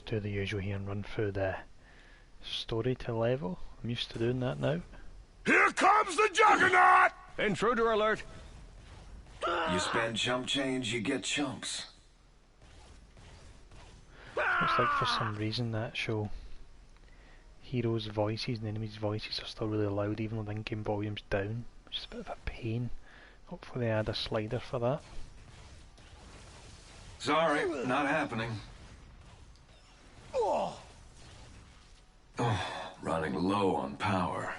just do the usual here and run through the story to level. I'm used to doing that now. Here comes the Juggernaut! Intruder alert! You spend chump change, you get chumps. Looks like for some reason the actual heroes' voices and enemies' voices are still really loud even though the in-game volume's down, which is a bit of a pain. Hopefully they add a slider for that. Sorry, not happening. Oh, running low on power.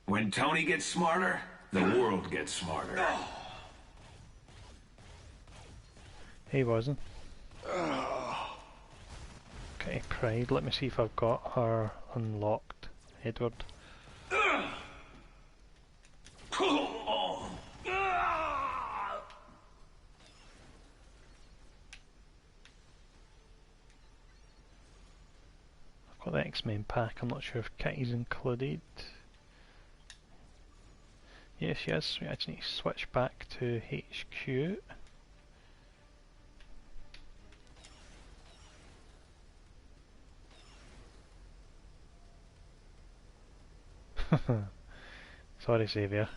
When Tony gets smarter, the world gets smarter. He wasn't. Okay, Pride. Let me see if I've got her unlocked. Edward. I've got the X-Men pack. I'm not sure if Kitty's included. Yes, yes. We actually need to switch back to HQ. Sorry, Xavier.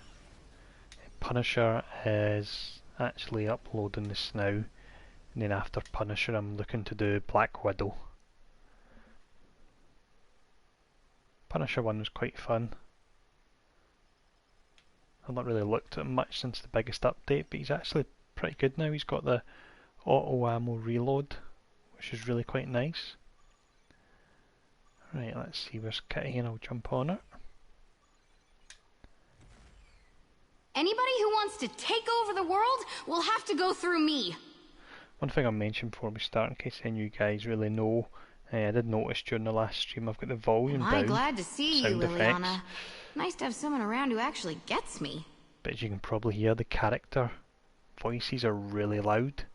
Punisher is actually uploading this now, and then after Punisher I'm looking to do Black Widow. Punisher 1 was quite fun. I've not really looked at him much since the biggest update, but he's actually pretty good now. He's got the auto ammo reload, which is really quite nice. Right, let's see, where's Kitty and I'll jump on it. Anybody who wants to take over the world will have to go through me. One thing I'll mention before we start, in case any of you guys really know, I did notice during the last stream I've got the volume down. I'm glad to see you, sound Liliana. effects. Nice to have someone around who actually gets me. But as you can probably hear, the character voices are really loud.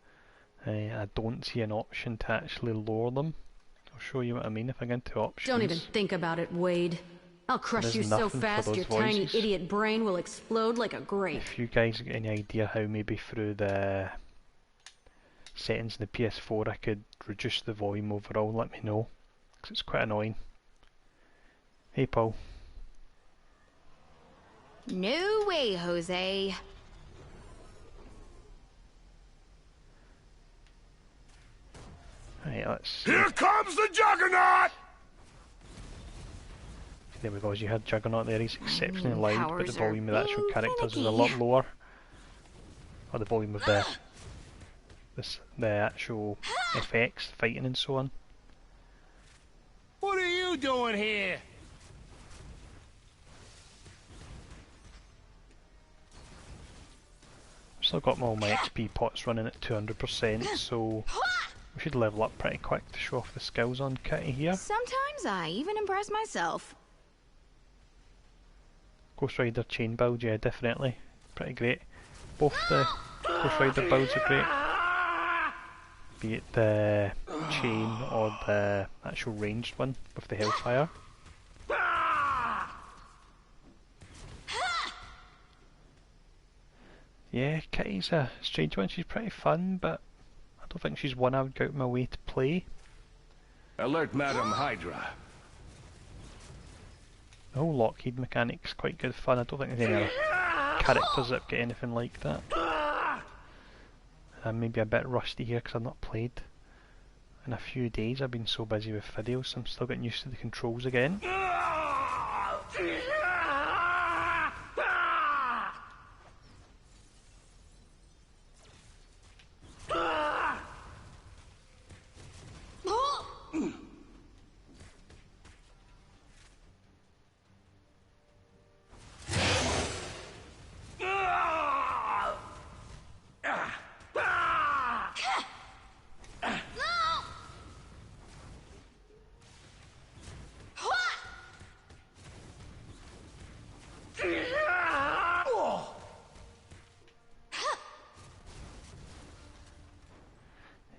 I don't see an option to actually lower them. I'll show you what I mean if I get into options. Don't even think about it, Wade. I'll crush you so fast your tiny idiot brain will explode like a grape. If you guys have got any idea how maybe through the settings in the PS4 I could reduce the volume overall, let me know, because it's quite annoying. Hey Paul. No way, Jose. Right, let's see. Here comes the Juggernaut! There we go, as you heard Juggernaut there, he's exceptionally loud, but the volume of the actual characters is a finicky. lot lower. Or the volume of the actual effects, fighting and so on. What are you doing here? I've still got all my XP pots running at 200%, so we should level up pretty quick to show off the skills on Kitty here. Sometimes I even impress myself. Ghost Rider chain build, yeah, definitely. Pretty great. Both the Ghost Rider builds are great. Be it the chain or the actual ranged one with the Hellfire. Yeah, Kitty's a strange one. She's pretty fun, but I don't think she's one I would go out of my way to play. Alert Madam Hydra. The whole Lockheed mechanic's quite good fun. I don't think there's any other characters that get anything like that. I'm maybe a bit rusty here because I've not played in a few days. I've been so busy with videos, so I'm still getting used to the controls again.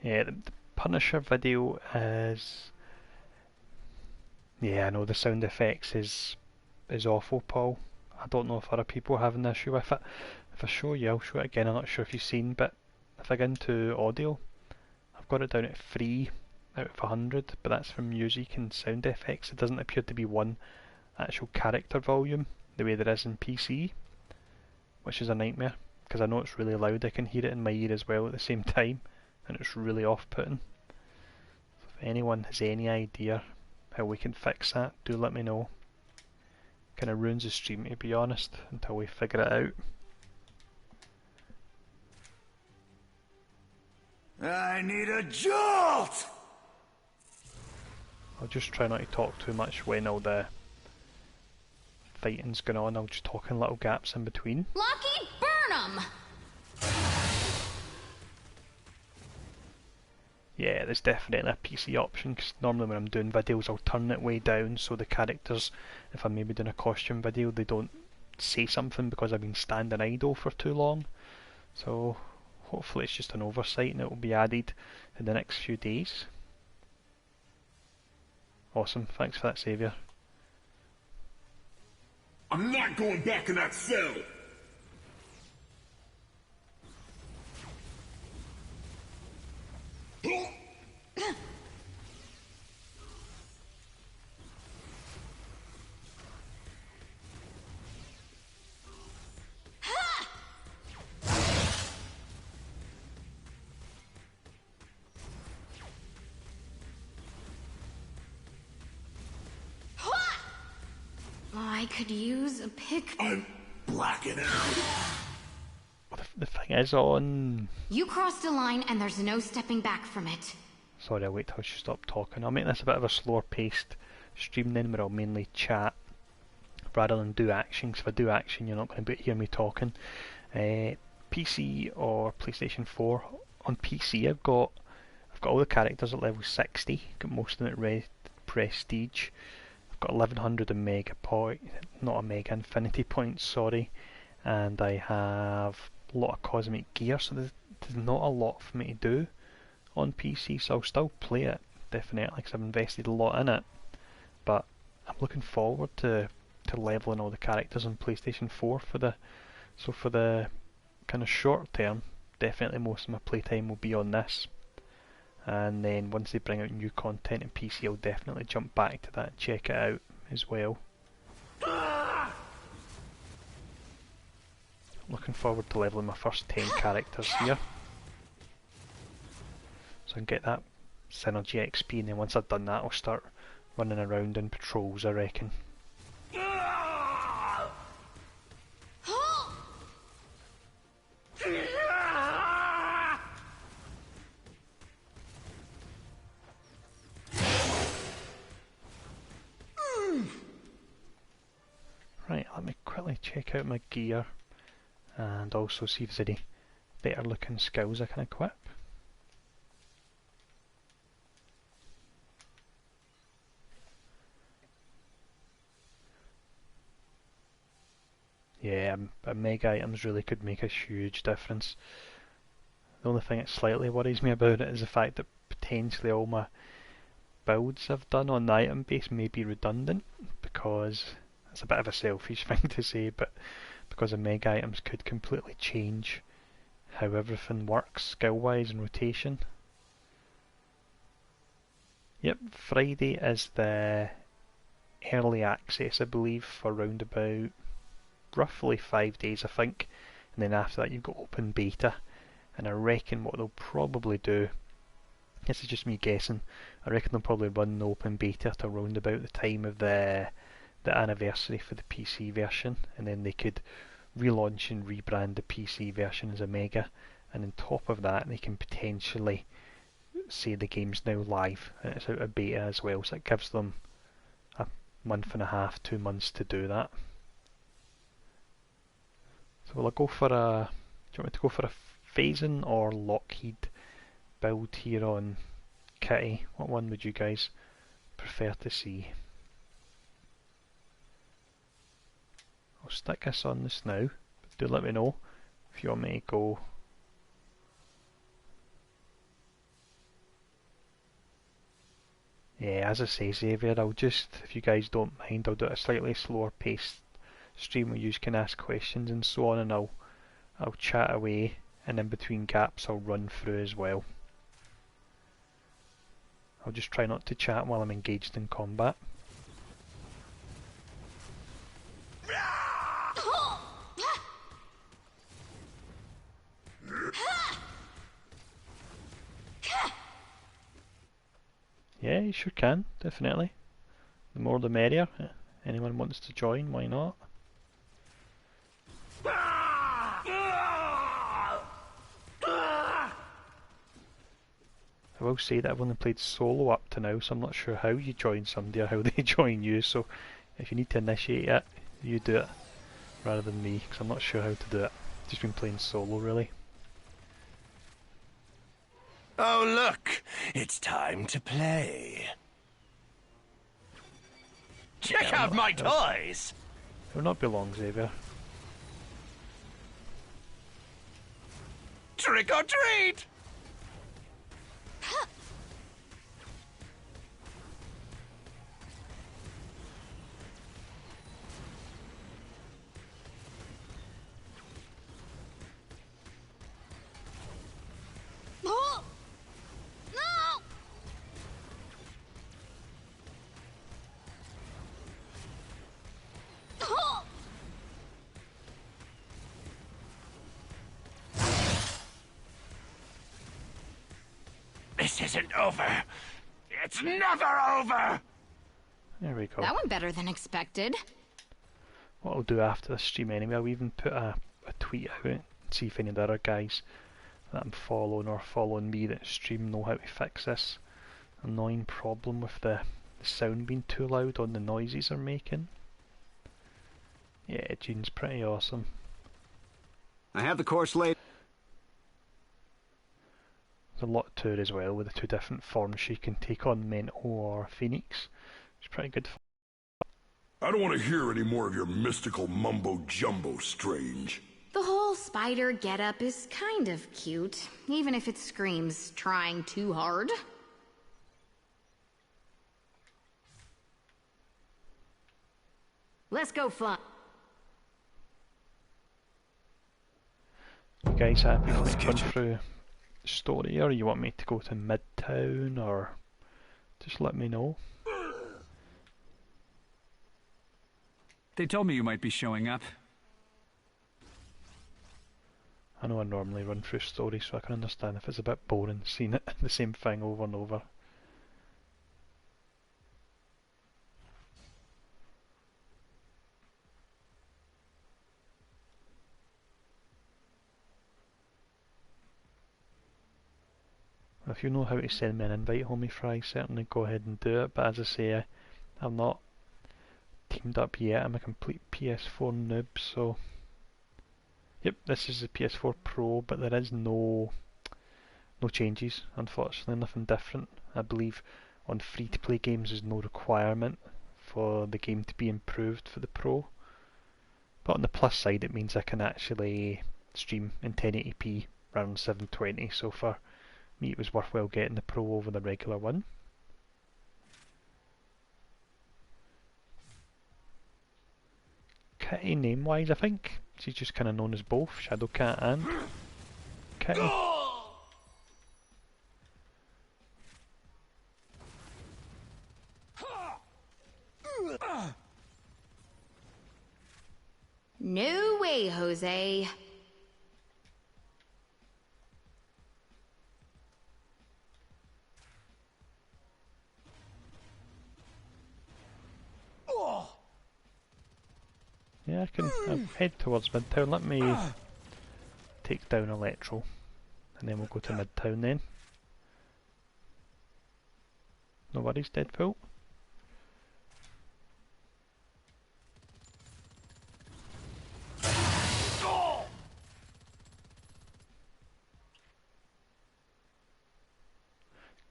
Yeah, the Punisher video is... Yeah, I know the sound effects is awful, Paul. I don't know if other people are having an issue with it. If I show you, I'll show it again. I'm not sure if you've seen, but if I go into audio, I've got it down at 3 out of 100, but that's for music and sound effects. It doesn't appear to be one actual character volume the way there is in PC, which is a nightmare because I know it's really loud. I can hear it in my ear as well at the same time, and it's really off-putting. So if anyone has any idea how we can fix that, do let me know. Kind of ruins the stream, to be honest, until we figure it out. I need a jolt! I'll just try not to talk too much when all the fighting's going on. I'll just talk in little gaps in between. Lockheed, burn 'em! Yeah, there's definitely a PC option, because normally when I'm doing videos I'll turn it way down so the characters, if I'm maybe doing a costume video, they don't say something because I've been standing idle for too long. So hopefully it's just an oversight and it will be added in the next few days. Awesome, thanks for that, Saviour. I'm not going back in that cell! I could use a pick. I'm blacking out. The thing is on... You crossed a line and there's no stepping back from it. Sorry, I'll wait till she stopped talking. I'll make this a bit of a slower paced stream then, where I'll mainly chat rather than do action, because if I do action you're not going to hear me talking. PC or PlayStation 4. On PC I've got all the characters at level 60, got most of them at prestige. I've got 1100 infinity points, sorry, and I have a lot of cosmic gear, so there's not a lot for me to do on PC, so I'll still play it, definitely, because I've invested a lot in it, but I'm looking forward to leveling all the characters on PlayStation 4 for the kind of short term. Definitely most of my playtime will be on this, and then once they bring out new content in PC I'll definitely jump back to that and check it out as well. Looking forward to leveling my first 10 characters here, so I can get that synergy XP, and then once I've done that I'll start running around in patrols, I reckon. Right, let me quickly check out my gear and also see if there's any better looking skills I can equip. Yeah, mega items really could make a huge difference. The only thing that slightly worries me about it is the fact that potentially all my builds I've done on the item base may be redundant, because it's a bit of a selfish thing to say, but because the mega items could completely change how everything works skill wise and rotation. Yep, Friday is the early access, I believe, for round about roughly 5 days, I think, and then after that you've got open beta, and I reckon what they'll probably do, this is just me guessing, I reckon they'll probably run the open beta to around about the time of the anniversary for the PC version, and then they could relaunch and rebrand the PC version as a mega, and on top of that they can potentially say the game's now live and it's out of beta as well, so it gives them a month and a half, 2 months to do that. So will I go for a, do you want me to go for a Phasing or Lockheed build here on Kitty? What one would you guys prefer to see? I'll stick this on this now, but do let me know if you want me to go. Yeah, as I say, Xavier, I'll just, if you guys don't mind, I'll do a slightly slower paced stream where you can ask questions and so on, and I'll chat away, and in between gaps I'll run through as well. I'll just try not to chat while I'm engaged in combat. Yeah, you sure can, definitely. The more the merrier. Anyone wants to join, why not? I will say that I've only played solo up to now, so I'm not sure how you join somebody or how they join you, so if you need to initiate it, you do it, rather than me, because I'm not sure how to do it. I've just been playing solo, really. Oh, look! It's time to play. Check out my toys! It will not be long, Xavier. Trick or treat! This isn't over. It's never over! There we go. That went better than expected. What I'll do after this stream anyway, I'll even put a tweet out and see if any of the other guys that I'm following or following me that stream know how to fix this annoying problem with the sound being too loud on the noises they're making. Yeah, Gene's pretty awesome. I have the course laid. There's a lot to it as well, with the two different forms she can take on, Mental or Phoenix. It's pretty good fun. I don't want to hear any more of your mystical mumbo-jumbo, Strange. The whole spider getup is kind of cute, even if it screams trying too hard. Let's go fun. You guys happy for me to run through story, or you want me to go to Midtown, or just let me know. They told me you might be showing up. I know I normally run through stories, so I can understand if it's a bit boring seeing it the same thing over and over. If you know how to send me an invite, homie fry, certainly go ahead and do it, but as I say, I'm not teamed up yet. I'm a complete PS4 noob, so yep, this is the PS4 Pro, but there is no changes, unfortunately, nothing different. I believe on free-to-play games there's no requirement for the game to be improved for the Pro, but on the plus side it means I can actually stream in 1080p rather than 720, so for me it was worthwhile getting the Pro over the regular one. Kitty name wise, I think she's just kind of known as both Shadowcat and Kitty. No way, Jose. Yeah, I'll head towards Midtown. Let me take down Electro, and then we'll go to Midtown then. No worries, Deadpool.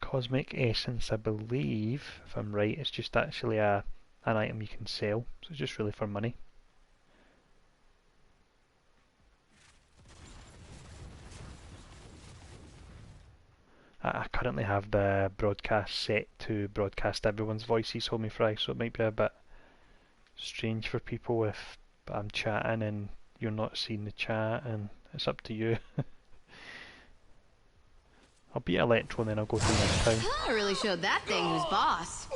Cosmic Essence, I believe, if I'm right, it's just actually an item you can sell, so it's just really for money. I currently have the broadcast set to broadcast everyone's voices, homie fry, so it might be a bit strange for people if but I'm chatting and you're not seeing the chat, and it's up to you. I'll beat Electro and then I'll go through Midtown. I really showed that thing who's boss.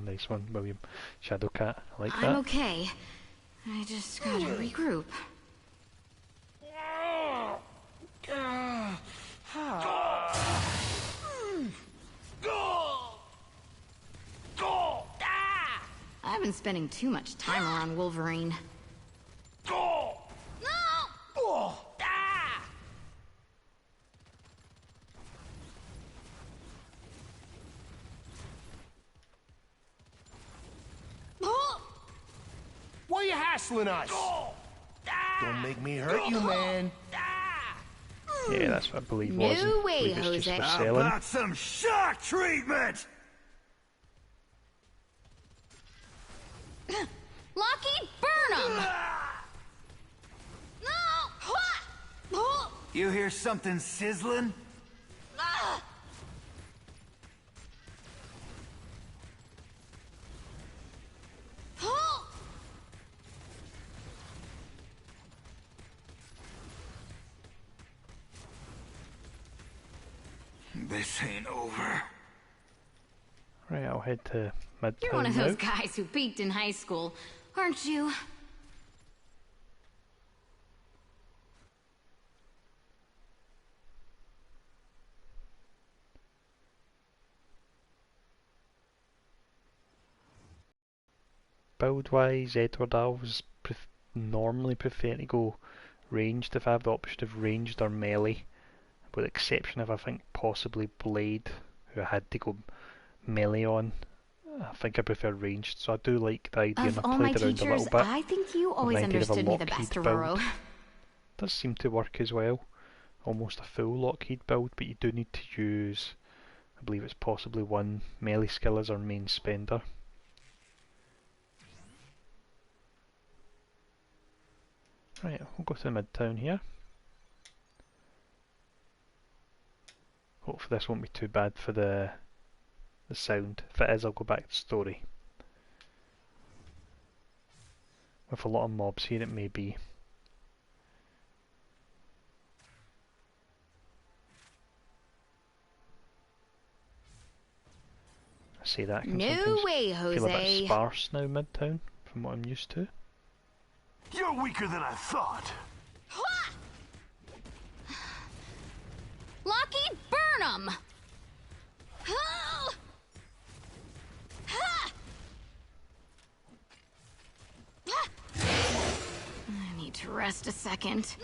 Nice one, William. Shadowcat, I like that. I'm okay. I just gotta regroup. I've been spending too much time around Wolverine. No! Why are you hassling us? Don't make me hurt you, man. Yeah, that's what I believe No was. I way, believe it's just Jose. for How selling. about some shock treatment? Lockheed, burn 'em! No! You hear something sizzling? This ain't over. Right, I'll head to Midtown You're one of those now. guys who peaked in high school, aren't you? Build-wise, Edward, I always normally prefer to go ranged if I have the option of ranged or melee, with the exception of I think possibly Blade, who I had to go melee on. I think I prefer ranged, so I do like the idea, and Of I all my played around a teachers, little bit. I think you of always the idea of a understood me the Lockheed best, build. Aurora. Does seem to work as well. Almost a full Lockheed build, but you do need to use, I believe it's possibly one melee skill as our main spender. Right, we'll go to Midtown here. Hopefully this won't be too bad for the sound. If it is, I'll go back to story. With a lot of mobs here, it may be. I say that can No sometimes way, feel a bit Jose. sparse now, Midtown, from what I'm used to. You're weaker than I thought. Lockheed, burn 'em! I need to rest a second.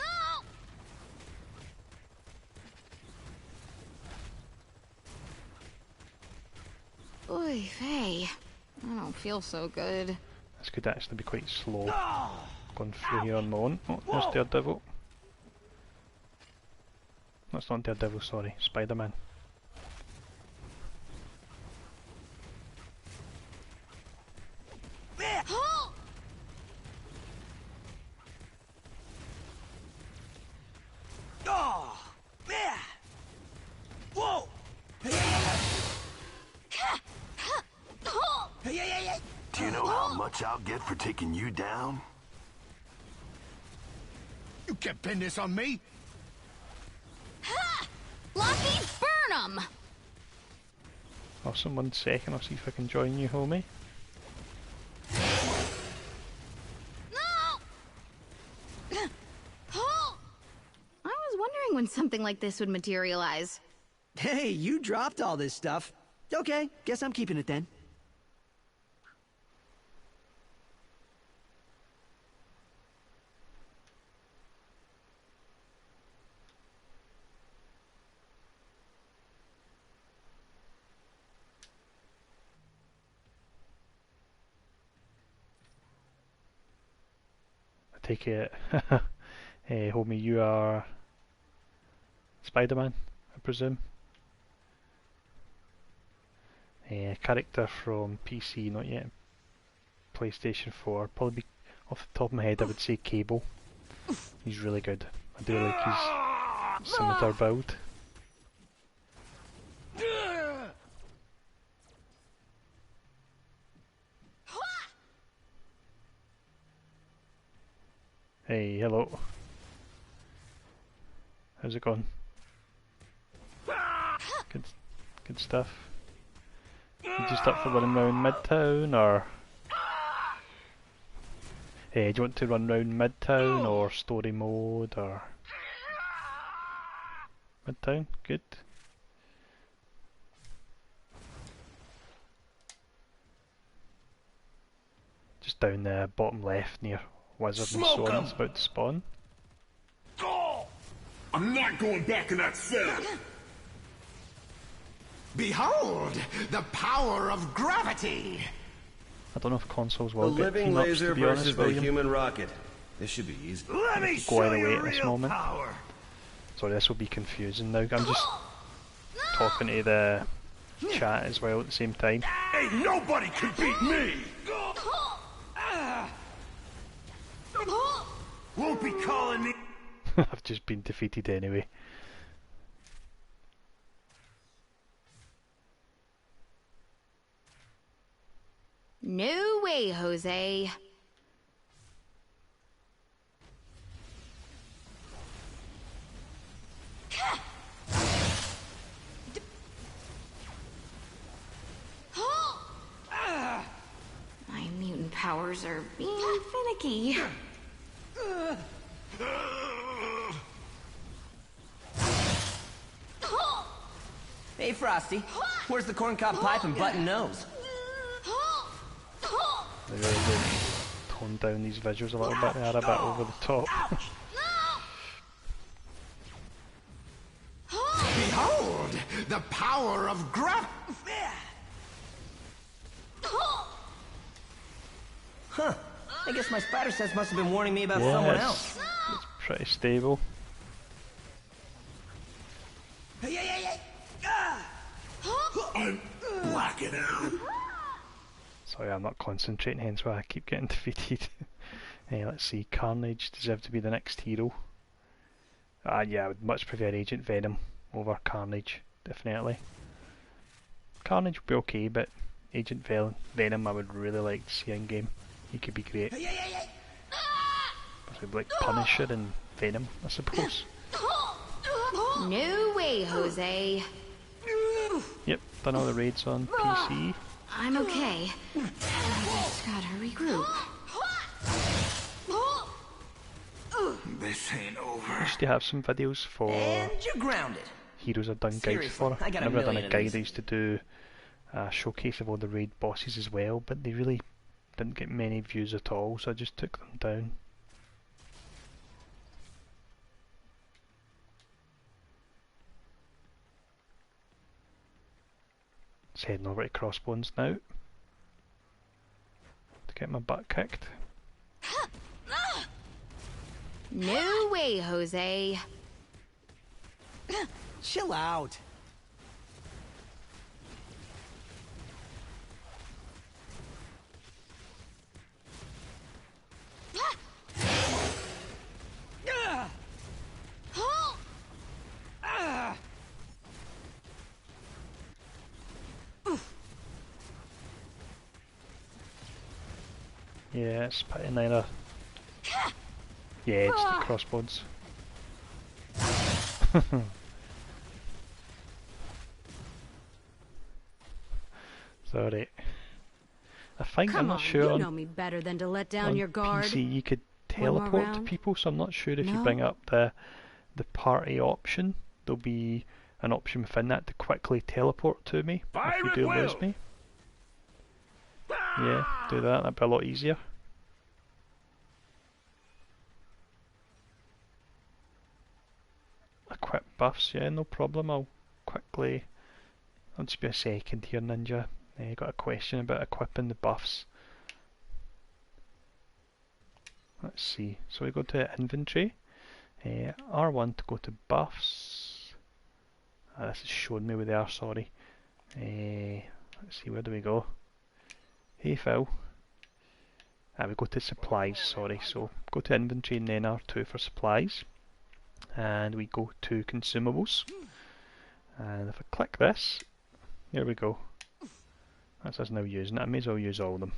Oy vey. I don't feel so good. This could actually be quite slow. Going through here on my own. Oh, there's Daredevil. That's not Daredevil, sorry. Spider-Man. Whoa! Do you know how much I'll get for taking you down? You can't pin this on me. Lockheed, burn 'em! Awesome, 1 second, I'll see if I can join you, homie. I was wondering when something like this would materialize. Hey, you dropped all this stuff. Okay, guess I'm keeping it then. I take it, homie, you are Spider-Man, I presume. Character from PC, not yet PlayStation 4. Probably off the top of my head, I would say Cable. He's really good. I do like his scimitar build. Hey, hello. How's it going? Good stuff. You just up for running around Midtown, or... Hey, do you want to run around Midtown, or story mode, or... Midtown? Good. Just down the bottom left near Wizard and so on, it's about to spawn. I'm not going back in that cell! Behold, the power of gravity! I don't know if consoles will get living team-ups, laser to be versus honest, the William. human rocket. This should be easy. Let me Go show away you at this real moment. power! Sorry, this will be confusing now. I'm just talking to the chat as well at the same time. Ain't nobody can beat me! Won't be calling me... I've just been defeated anyway. No way, Jose. My mutant powers are being finicky. Hey, Frosty. Where's the corncob pipe and button nose? They really do tone down these visuals a little bit, they are a bit over the top. Behold, the power of gravity! Huh. I guess my spider sense must have been warning me about Yes, someone else. it's pretty stable. I'm blacking out. Sorry, I'm not concentrating, hence why I keep getting defeated. Let's see, Carnage deserves to be the next hero. Yeah, I would much prefer Agent Venom over Carnage, definitely. Carnage would be okay, but Agent Venom I would really like to see in game. He could be great. Possibly like Punisher and Venom, I suppose. No way, Jose. Yep, done all the raids on PC. I'm okay. I just gotta regroup. This ain't over. I used to have some videos for And you're grounded. heroes I've done guides Seriously, for. I got a Whenever I've done million a of guide, these. I used to do a showcase of all the raid bosses as well, but they really didn't get many views at all, so I just took them down. Just heading over to Crossbones now to get my butt kicked. No way, Jose. Chill out. Yeah, it's pretty neither. Yeah, it's the crossbones. Sorry. I think, I'm Come not on, sure you on, know me better than to let down on your guard. PC you could One more teleport to round? people, so I'm not sure if you No? bring up the party option, there'll be an option within that to quickly teleport to me if you do lose me. Yeah, do that, that'd be a lot easier. Equip buffs, yeah, no problem. I'll just be a second here, Ninja. Got a question about equipping the buffs. Let's see, so we go to inventory, R1 to go to buffs. This is showing me where they are, sorry. Let's see, where do we go? Hey Phil. We go to supplies, sorry, so go to inventory and then R2 for supplies. And we go to consumables, and if I click this, here we go. That's us now using it. I may as well use all of them.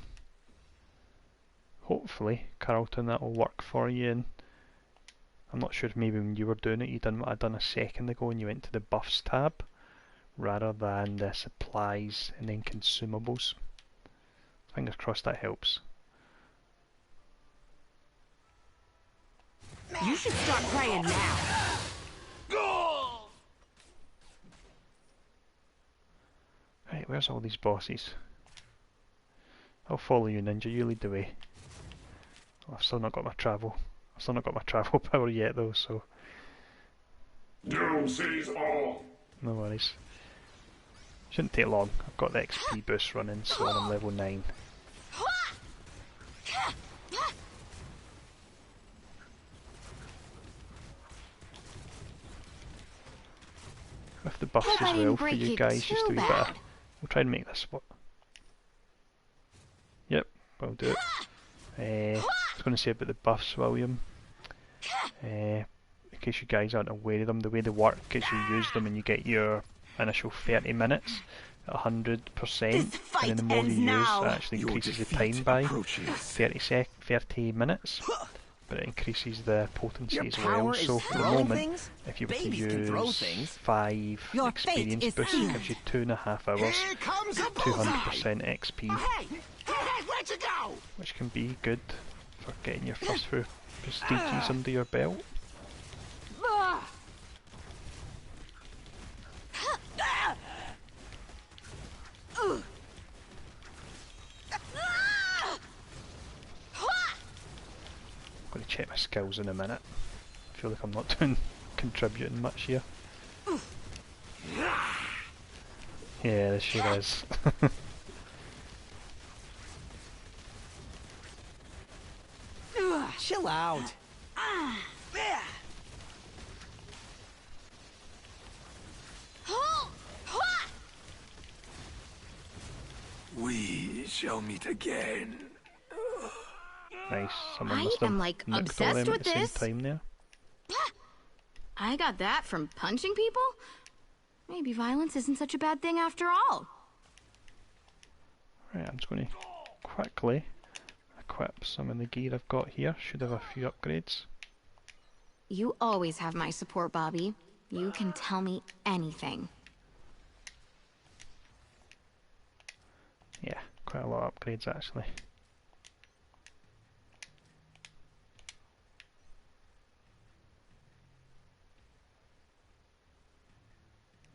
Hopefully, Carlton, that will work for you, and I'm not sure if maybe when you were doing it you done what I done a second ago and you went to the buffs tab rather than the supplies and then consumables. Fingers crossed that helps. You should start praying now. Right, where's all these bosses? I'll follow you, Ninja, you lead the way. Oh, I've still not got my travel power yet though, so... Doom sees all. No worries. Shouldn't take long. I've got the XP boost running, so I'm level 9. With the buffs as well for you guys, just to be better. We'll try and make this what. Yep, I'll do it. I was going to say about the buffs, William. In case you guys aren't aware of them, the way they work is you use them and you get your initial 30 minutes at 100%, and then the more you use, it actually increases the time by 30 minutes. But it increases the potency as well, so for the moment, if you were to use 5 experience boosts, it gives you 2.5 hours, 200% XP, which can be good for getting your first few prestiges under your belt. I'm going to check my skills in a minute. I feel like I'm not contributing much here. Yeah, this sure is. Chill out. We shall meet again. Nice. Someone must have like nicked all obsessed them with at the same this. time there. I got that from punching people? Maybe violence isn't such a bad thing after all. Right, I'm just going to quickly equip some of the gear I've got here. Should have a few upgrades. You always have my support, Bobby. You can tell me anything. Yeah, quite a lot of upgrades actually.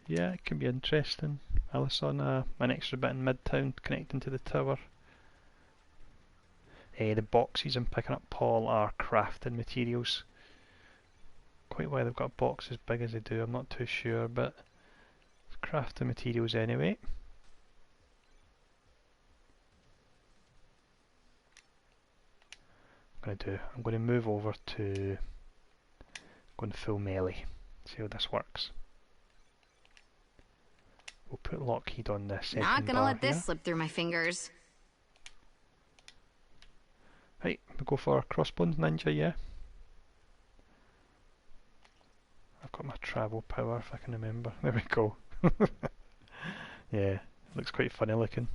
Yeah, it can be interesting. Alice on an extra bit in Midtown connecting to the tower. The boxes I'm picking up, Paul, are crafting materials. Quite why they've got a box as big as they do, I'm not too sure, but it's crafting materials anyway. I'm going to move over to going full melee. See how this works. We'll put Lockheed on this second Not gonna bar let this here. slip through my fingers. Right, we go for crossbones ninja, yeah? I've got my travel power if I can remember. There we go. Yeah, looks quite funny looking.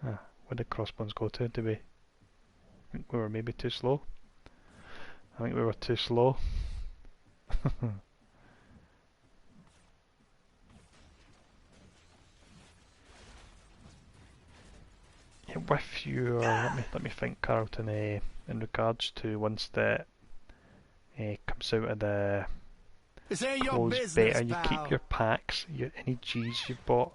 Where did crossbones go to? Did we think we were maybe too slow? I think we were too slow. Yeah, with your, let me think, Carlton. In regards to once that comes out of the closed beta, you keep your packs. Any G's you bought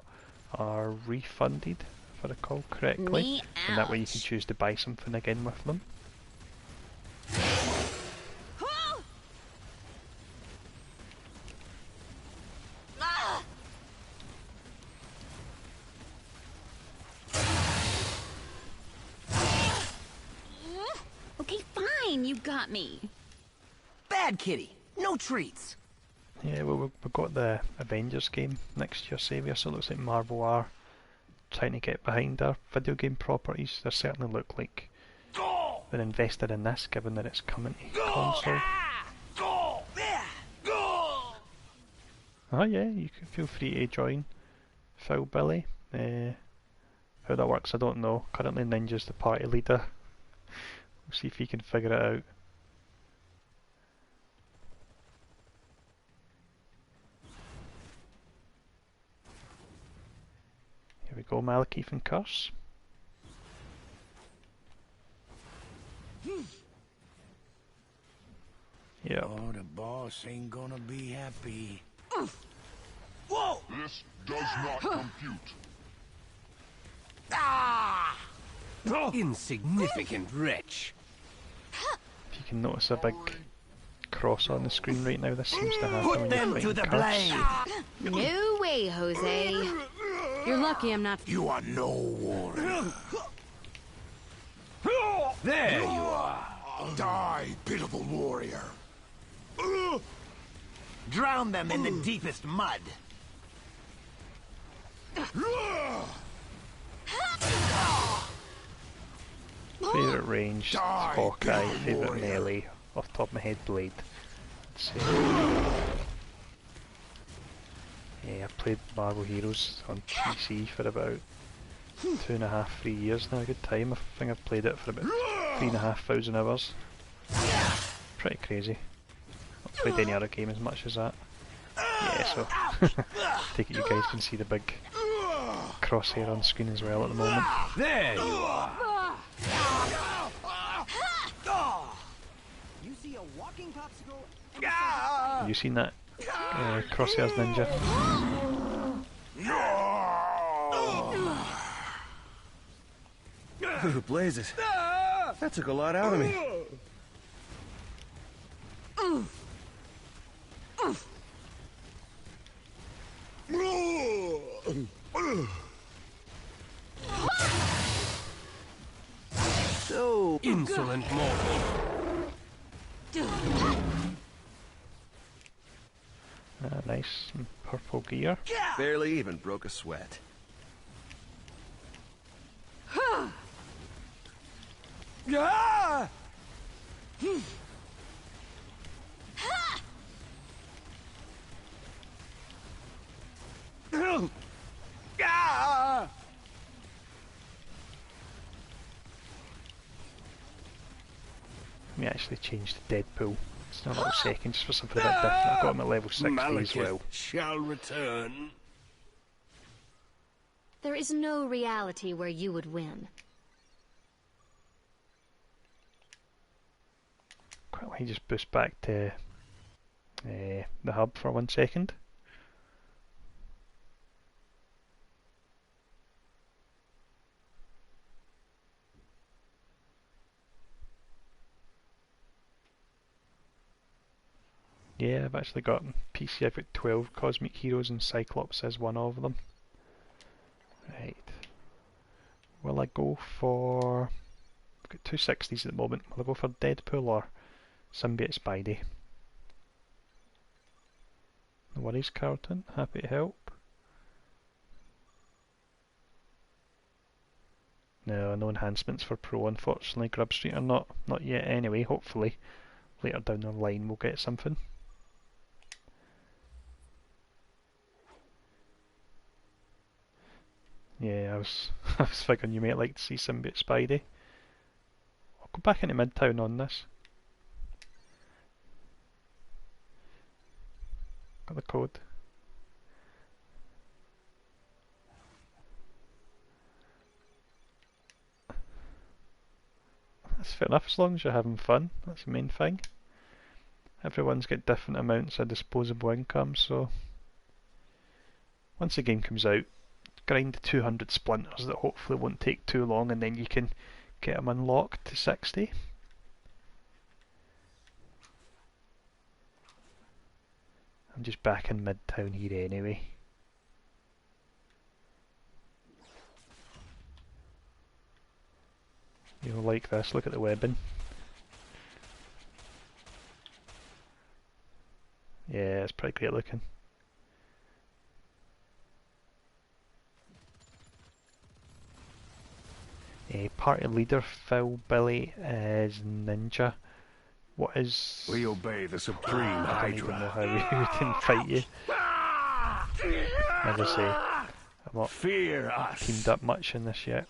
are refunded, if I recall correctly, and that way you can choose to buy something again with them. Okay, fine, you got me. Bad kitty, no treats. Yeah, well, we've got the Avengers game next year, Saviour, so it looks like Marvel are trying to get behind our video game properties. They certainly look like they're invested in this, given that it's coming to console. Oh yeah, you can feel free to join Phil Billy. How that works I don't know. Currently Ninja's the party leader. We'll see if he can figure it out. Here we go, Malekith and Curse. Yep. Oh, the boss ain't gonna be happy. Whoa! This does not compute. Ah! Insignificant wretch. If you can notice a big cross on the screen right now, this seems to happen when them you're to the fighting Curse. blade. No way, Jose. You're lucky I'm not. You are no warrior. There you are. Die, pitiful warrior. Drown them in the deepest mud. Favourite range, Hawkeye. Favourite melee, off the top of my head, Blade. Let's see. Yeah, I played Marvel Heroes on PC for about 2.5, 3 years now. A good time. I think I've played it for about 3,500 hours. Pretty crazy. Not played any other game as much as that. Yeah, so take it you guys can see the big crosshair on screen as well at the moment. There you are. You see a walking popsicle? Have you seen that Crosshairs Ninja? Ooh, blazes. That took a lot out of me. So insolent mortal. Nice purple gear. Barely even broke a sweat. Let me actually change to Deadpool. It's not a little second, just for something a bit different. I've got him at level 60 as well. Shall return. There is no reality where you would win. Quickly just boost back to the hub for 1 second. Yeah, I've actually got PC, I've got 12 Cosmic Heroes and Cyclops as one of them. Right. Will I go for... I've got 2 60s at the moment. Will I go for Deadpool or Symbiote Spidey? No worries, Carlton. Happy to help. No enhancements for Pro, unfortunately. Grub Street are not yet anyway. Hopefully later down the line we'll get something. Yeah, I was figuring you might like to see Symbiote Spidey. I'll go back into Midtown on this. Got the code. That's fair enough, as long as you're having fun. That's the main thing. Everyone's got different amounts of disposable income, so once the game comes out, grind 200 splinters that hopefully won't take too long, and then you can get them unlocked to 60. I'm just back in Midtown here anyway. You'll like this, look at the webbing. Yeah, it's pretty great looking. Party leader Phil Billy is Ninja. What is... We obey the supreme I don't even Hydra. know how we can fight you. As I say, I'm not Fear us. teamed up much in this yet.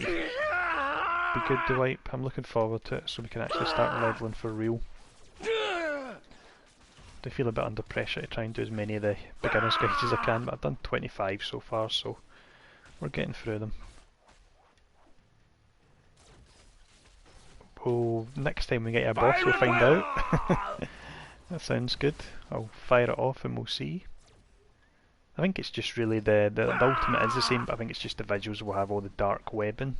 be good to wipe. I'm looking forward to it so we can actually start leveling for real. I feel a bit under pressure to try and do as many of the beginner's guides as I can, but I've done 25 so far, so we're getting through them. Oh, next time we get a boss we'll find out. That sounds good. I'll fire it off and we'll see. I think it's just really the ultimate is the same, but I think it's just the visuals will have all the dark webbing.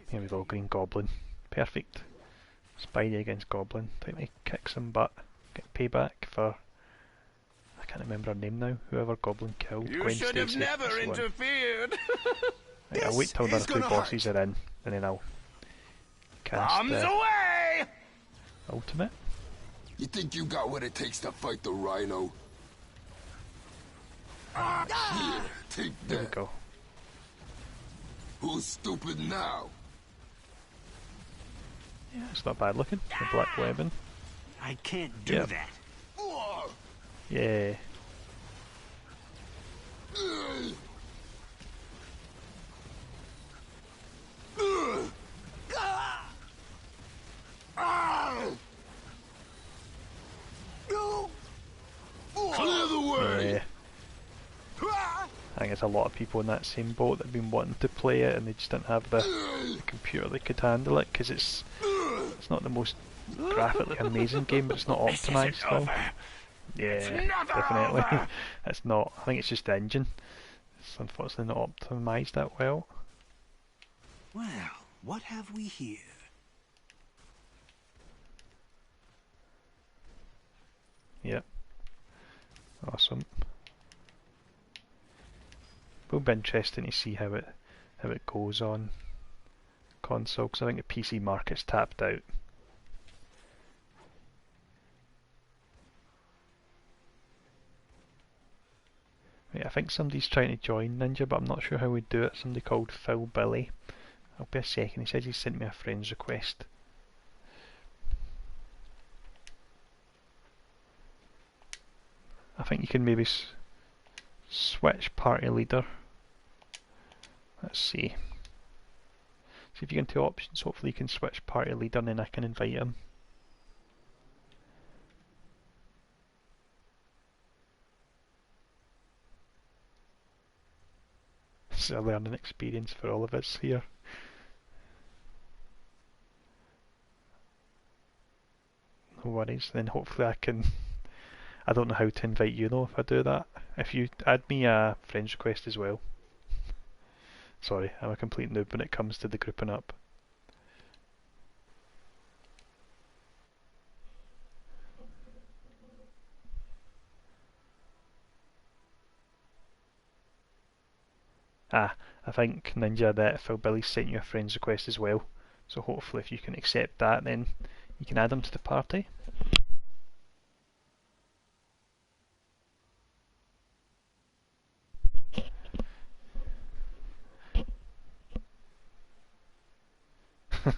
Here we go, Green Goblin. Perfect. Spidey against Goblin. Time to kick some butt. Get payback for... I can't remember her name now. Whoever Goblin killed. You Gwen should have Stacy. never interfered. Right, I'll wait till the other two bosses are in, and then I'll cast away! ultimate. You think you got what it takes to fight the Rhino? Here, take that. There we go. Who's stupid now? Yeah, it's not bad looking. The black webbing. I can't do that. Yeah. Clear the way. Yeah. I think it's a lot of people in that same boat that have been wanting to play it and they just didn't have the computer that could handle it, because it's not the most graphically amazing game, but it's not optimised though. Yeah, definitely. It's not. I think it's just the engine. It's unfortunately not optimised that well. Well, what have we here? Yep. Awesome. Will be interesting to see how it goes on console, because I think the PC market's tapped out. Right, I think somebody's trying to join Ninja, but I'm not sure how we do it. Somebody called Phil Billy. I'll be a second. He said he sent me a friend's request. I think you can maybe switch party leader. Let's see. See if you get into options. Hopefully you can switch party leader and then I can invite him. This is a learning experience for all of us here. No worries, then hopefully I can... I don't know how to invite you though if I do that. If you add me a friend's request as well. Sorry, I'm a complete noob when it comes to the grouping up. Ah, I think Ninja that Phil Billy sent you a friend's request as well. So hopefully if you can accept that, then you can add him to the party.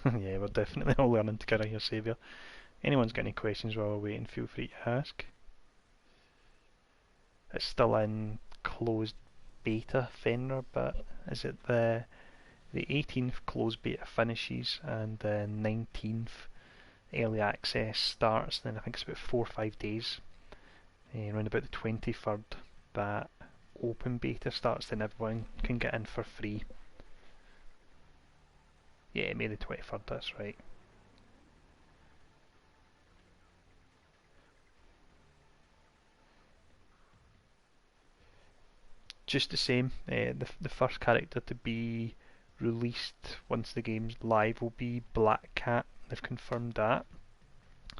Yeah, we're definitely all learning together here, Saviour. Anyone's got any questions while we're waiting, feel free to ask. It's still in closed beta, Fenrir, but is it the 18th closed beta finishes and the 19th early access starts, then I think it's about 4 or 5 days. Around about the 23rd that open beta starts, then everyone can get in for free. Yeah, May the 23rd, that's right. Just the same, the first character to be released once the game's live will be Black Cat. They've confirmed that,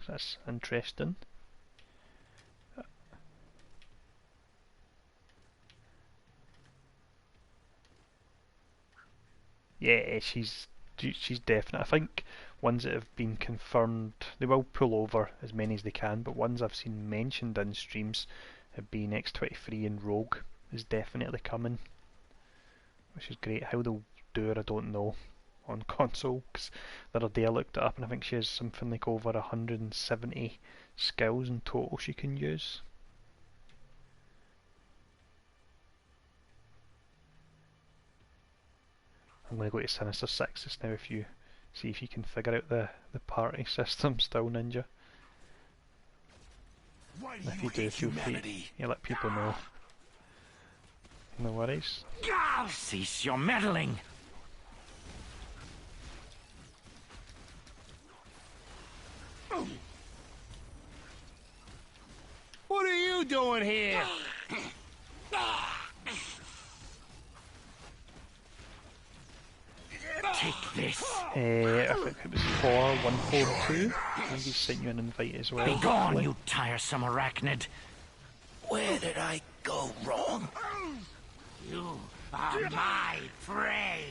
so that's interesting. Yeah, she's definite. I think ones that have been confirmed, they will pull over as many as they can, but ones I've seen mentioned in streams have been X23 and Rogue is definitely coming, which is great. How they'll do her I don't know on console, because the other day I looked it up and I think she has something like over 170 skills in total she can use. I'm going to go to Sinister 6 just now if you see if you can figure out the party system still, Ninja. If you do, feel free to let people know. No worries. Cease your meddling! What are you doing here? Take this. I think it was 4142. Maybe sent you an invite as well. Be gone, you tiresome arachnid. Where did I go wrong? You are my prey.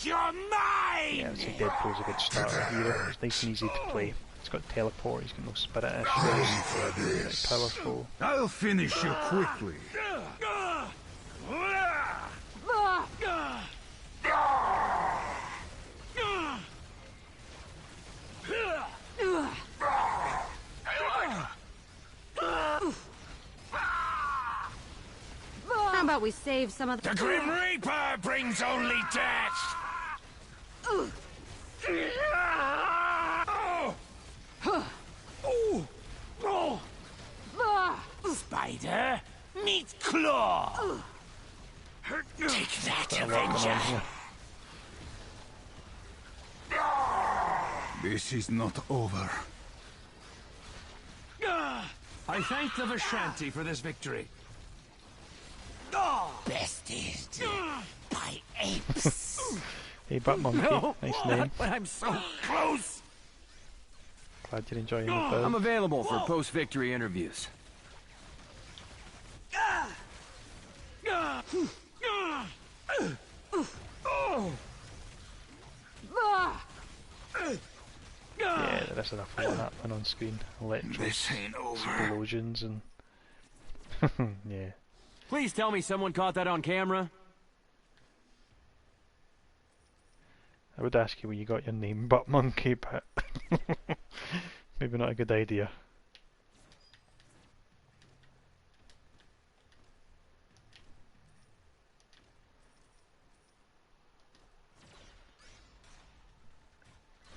You're mine! Yeah, I'd say Deadpool's a good starter hero. It's nice and easy to play. He's got teleport, he's got no spirit issues, he's powerful. I'll finish you quickly. How about we save some of The Grim Reaper brings only death! Spider, meet Claw. Take that, Avenger. This is not over. I thank the Vishanti for this victory. Bested by apes. Hey, Butt Monkey, nice name. But I'm so close. Glad you're enjoying the build. I'm available for post-victory interviews. Yeah, there is enough of that happening on screen. Electros, explosions, and yeah. Please tell me someone caught that on camera. I would ask you where you got your name, Butt Monkey, but maybe not a good idea.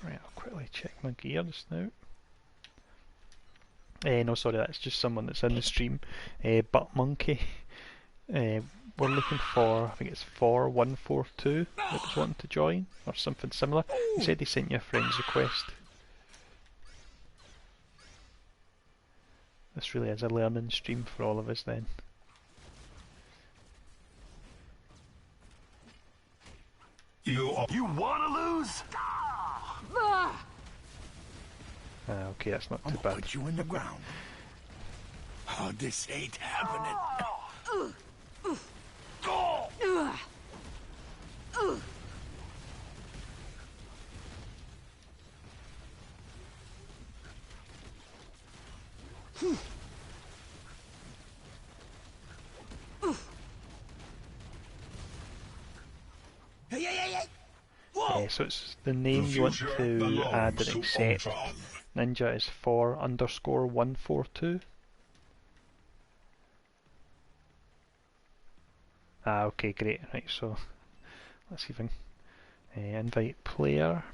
Right, I'll quickly check my gear just now. No, sorry, that's just someone that's in the stream. Butt Monkey. We're looking for, I think it's 4142 that was wanting to join, or something similar. He said he sent you a friend's request. This really is a learning stream for all of us then. You wanna lose? Okay, that's not too bad. Put you in the ground. Oh, this ain't happening. So it's the name you want to add and accept. Ninja is 4_142. Okay, great. Right, so let's see if I can invite player.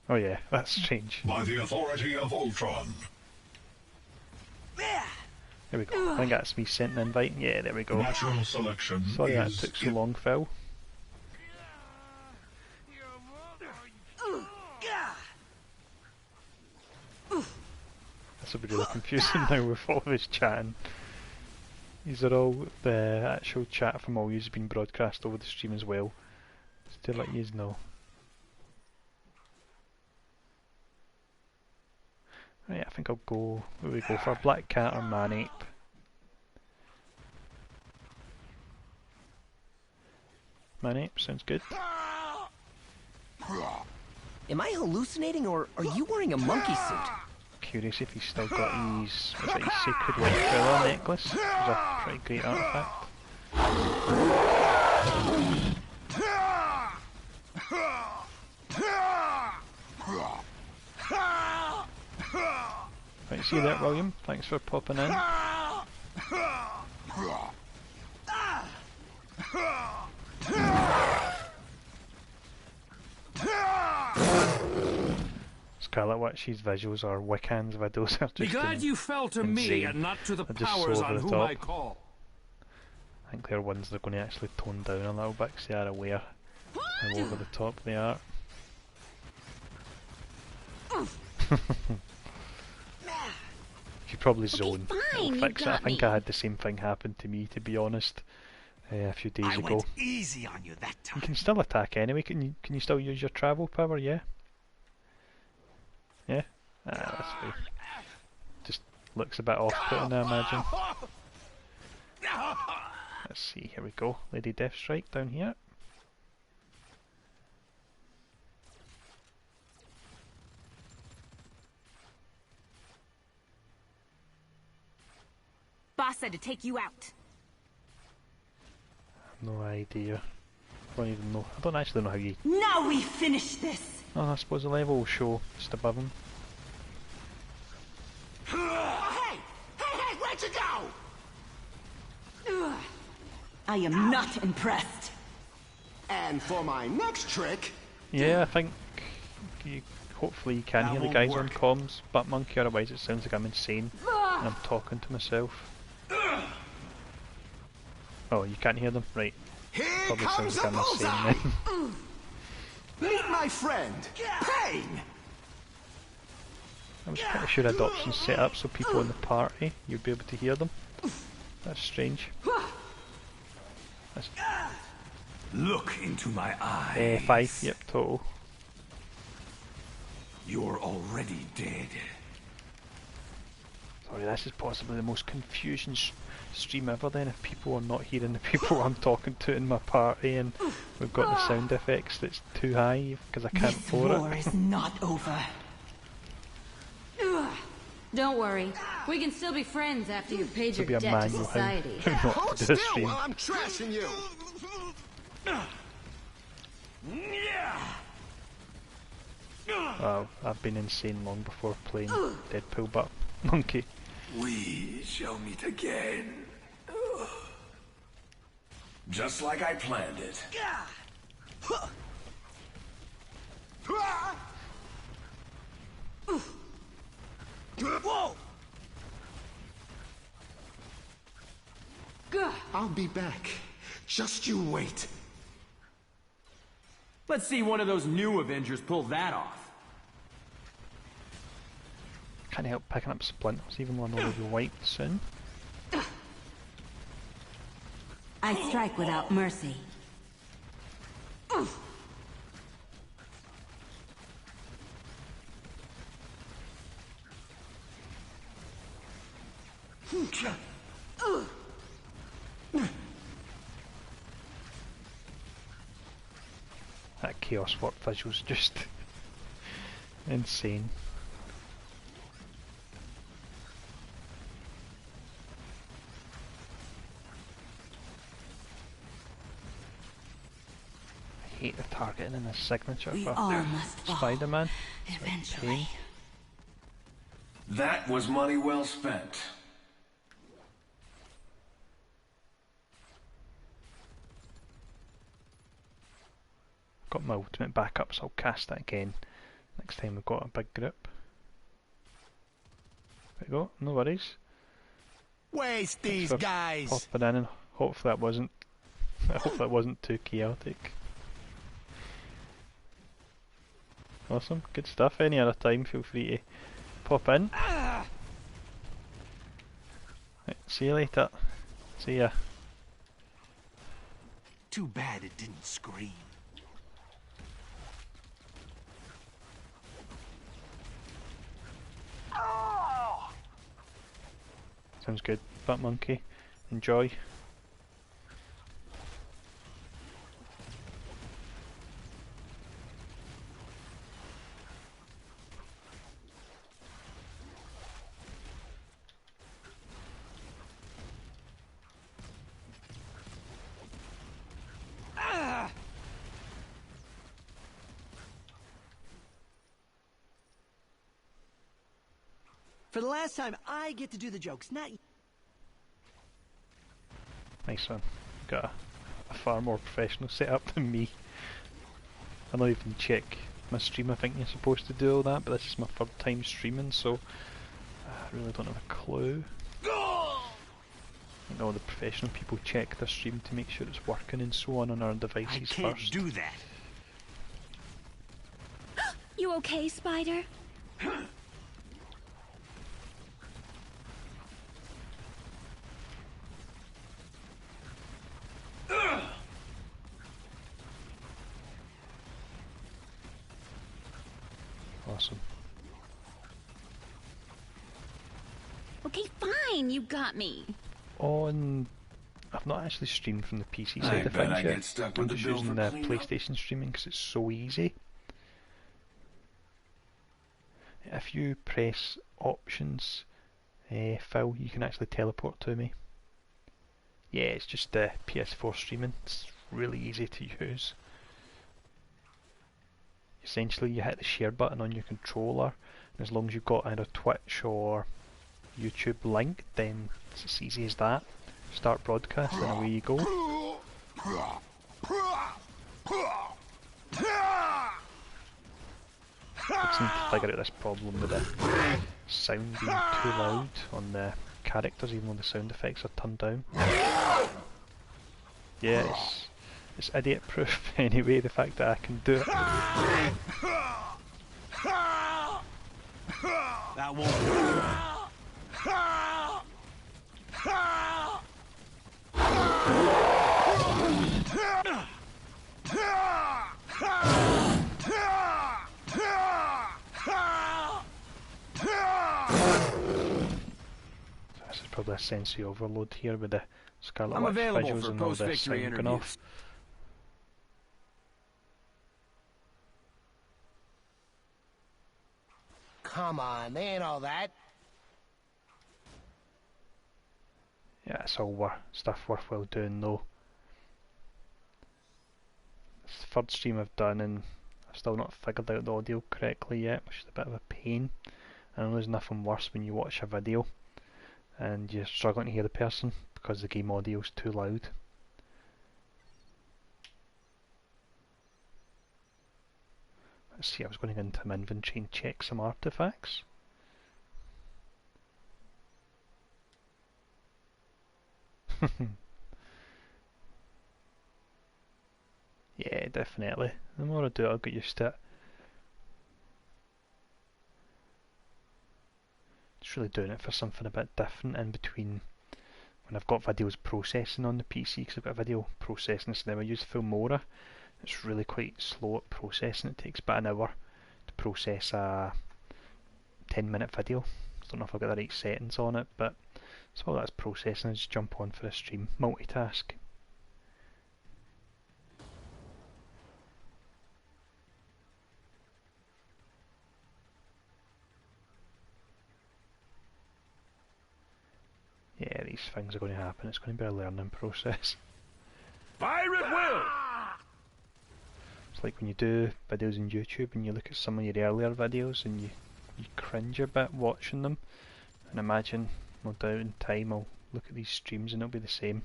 Oh yeah, that's strange. By the authority of Ultron. There we go. I think that's me sent an invite. Yeah, there we go. Natural selection. Sorry that took so long, Phil. This will be really confusing now with all of his chatting. These are all the actual chat from all you's been broadcast over the stream as well. Just to let yous know. Right, I think I'll go. Where we go for Black Cat or Man-Ape? Man-Ape sounds good. Am I hallucinating, or are you wearing a monkey suit? Curious if he's still got his, what's it, his Sacred White Feather necklace. Which is a pretty great artifact. Right, see you there, William. Thanks for popping in. Scarlet Witch's visuals or Wiccan's videos are just Be glad you fell to insane. me and not to the They're just powers so over on the whom top. I call. I think they're ones they're going to actually tone down a little bit because they are aware how over the top they are. You probably zone. It'll fix it. I think I had the same thing happen to me, to be honest, a few days ago. Went easy on you that time. You can still attack anyway. Can you still use your travel power? Yeah. Yeah. That's fine. Just looks a bit off-putting, I imagine. Let's see. Here we go. Lady Deathstrike down here. Boss said to take you out. No idea. I don't even know. I don't actually know how you... Now we finish this! Oh, I suppose the level will show just above him. Hey, where'd you go? I am not impressed. And for my next trick... Yeah, I think hopefully you can hear the guys on comms, but Monkey, otherwise it sounds like I'm insane and I'm talking to myself. Oh, you can't hear them? Right. Here Probably comes sounds like a I'm insane bullseye! then. Meet my friend, Pain! I was pretty sure I'd options set up so people in the party, you'd be able to hear them. That's strange. That's Look into my eyes. 5, yep, total. You're already dead. Sorry, this is possibly the most confusing stream ever then, if people are not hearing the people I'm talking to in my party and we've got the sound effects that's too high because I can't afford it. This war is not over. Don't worry, we can still be friends after you've paid your Be a debt to manual society. how not Hold to do a still stream. while I'm trashing you! Well, I've been insane long before playing Deadpool, but Monkey. We shall meet again. Just like I planned it. Whoa! I'll be back. Just you wait. Let's see one of those new Avengers pull that off. Can't help picking up splinters even though I know they'll be wiped soon. I strike without mercy. That Chaos Warp visual's just insane. I hate the targeting and the signature We for all must fall. Spider-Man. Eventually. That was money well spent. Got my ultimate backup, so I'll cast that again next time we've got a big group. There you go, no worries. Waste these Thanks for guys! popping in and hopefully that wasn't too chaotic. Awesome, good stuff. Any other time feel free to pop in. Right, see you later. See ya. Too bad it didn't scream. Sounds good. Fat Monkey. Enjoy. For the last time, I get to do the jokes, not you. Nice one. Got a far more professional setup than me. I don't even check my stream. I think you're supposed to do all that, but this is my third time streaming, so I really don't have a clue. I think all the professional people check their stream to make sure it's working and so on our devices I can't first. do that. You okay, Spider? Awesome. Okay, fine, you got me. I've not actually streamed from the PC I side of bet things I yet. get stuck I'm with the just bill using for the cleanup. PlayStation streaming because it's so easy. If you press options, Phil, you can actually teleport to me. Yeah, it's just the PS4 streaming. It's really easy to use. Essentially, you hit the share button on your controller, and as long as you've got either Twitch or YouTube link, then it's as easy as that. Start broadcast, and away you go. I just need to figure out this problem with the sound being too loud on the characters, even though the sound effects are turned down. Yeah, it's idiot proof anyway, the fact that I can do it. That won't work. This is probably a sensory overload here with the Scarlet I'm Witch available visuals for and all the post-victory sound going off. interviews. Come on, they ain't all that. Yeah, it's all stuff worthwhile doing though. It's the third stream I've done and I've still not figured out the audio correctly yet, which is a bit of a pain. I know there's nothing worse when you watch a video and you're struggling to hear the person because the game audio is too loud. Let's see, I was going to go into my inventory and check some artifacts. Yeah, definitely. The more I do it, I'll get used to it. Just really doing it for something a bit different in between when I've got videos processing on the PC, because I've got a video processing system. I use Filmora. It's really quite slow at processing. It takes about an hour to process a 10-minute video. I don't know if I've got the right settings on it, but so while that's processing, I just jump on for a stream. Multitask. Yeah, these things are going to happen. It's going to be a learning process. Fire at will! It's like when you do videos on YouTube and you look at some of your earlier videos and you cringe a bit watching them. And imagine, no doubt in time I'll look at these streams and it'll be the same.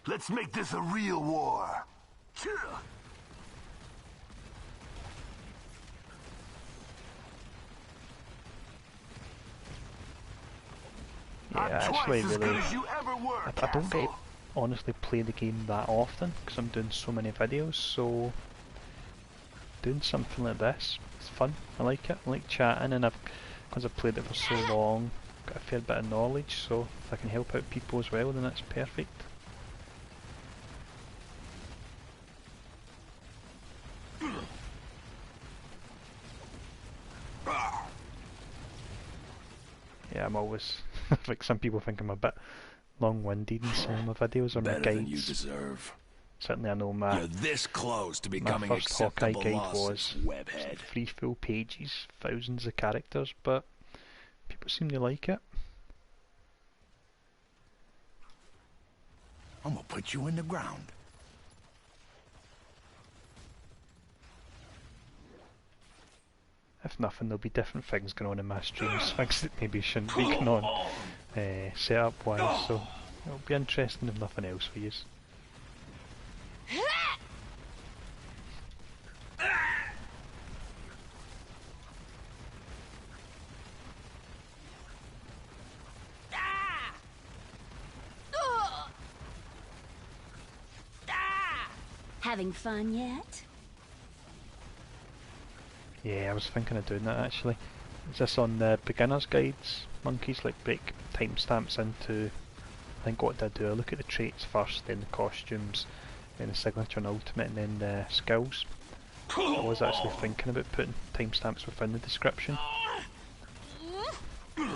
Let's make this a real war. Yeah, actually really, I don't get honestly play the game that often because I'm doing so many videos, so doing something like this, it's fun. I like it. I like chatting, and because I've played it for so long, got a fair bit of knowledge, so if I can help out people as well, then that's perfect. Yeah, I'm always like some people think I'm a bit long-winded in some of my videos or my Better than you guides. deserve. Certainly, I know my You're this close to my becoming first Hawkeye acceptable guide losses, was webhead. 3 full pages, thousands of characters, but people seem to like it. I'm gonna put you in the ground. if nothing, there'll be different things going on in my streams, things that maybe shouldn't be going on setup wise, so it'll be interesting if nothing else for you. Having fun yet? Yeah, I was thinking of doing that actually. Is this on the beginner's guides? Monkeys like break timestamps into, I think what did I do? I look at the traits first, then the costumes, then the signature and ultimate, and then the skills. I was actually thinking about putting timestamps within the description. I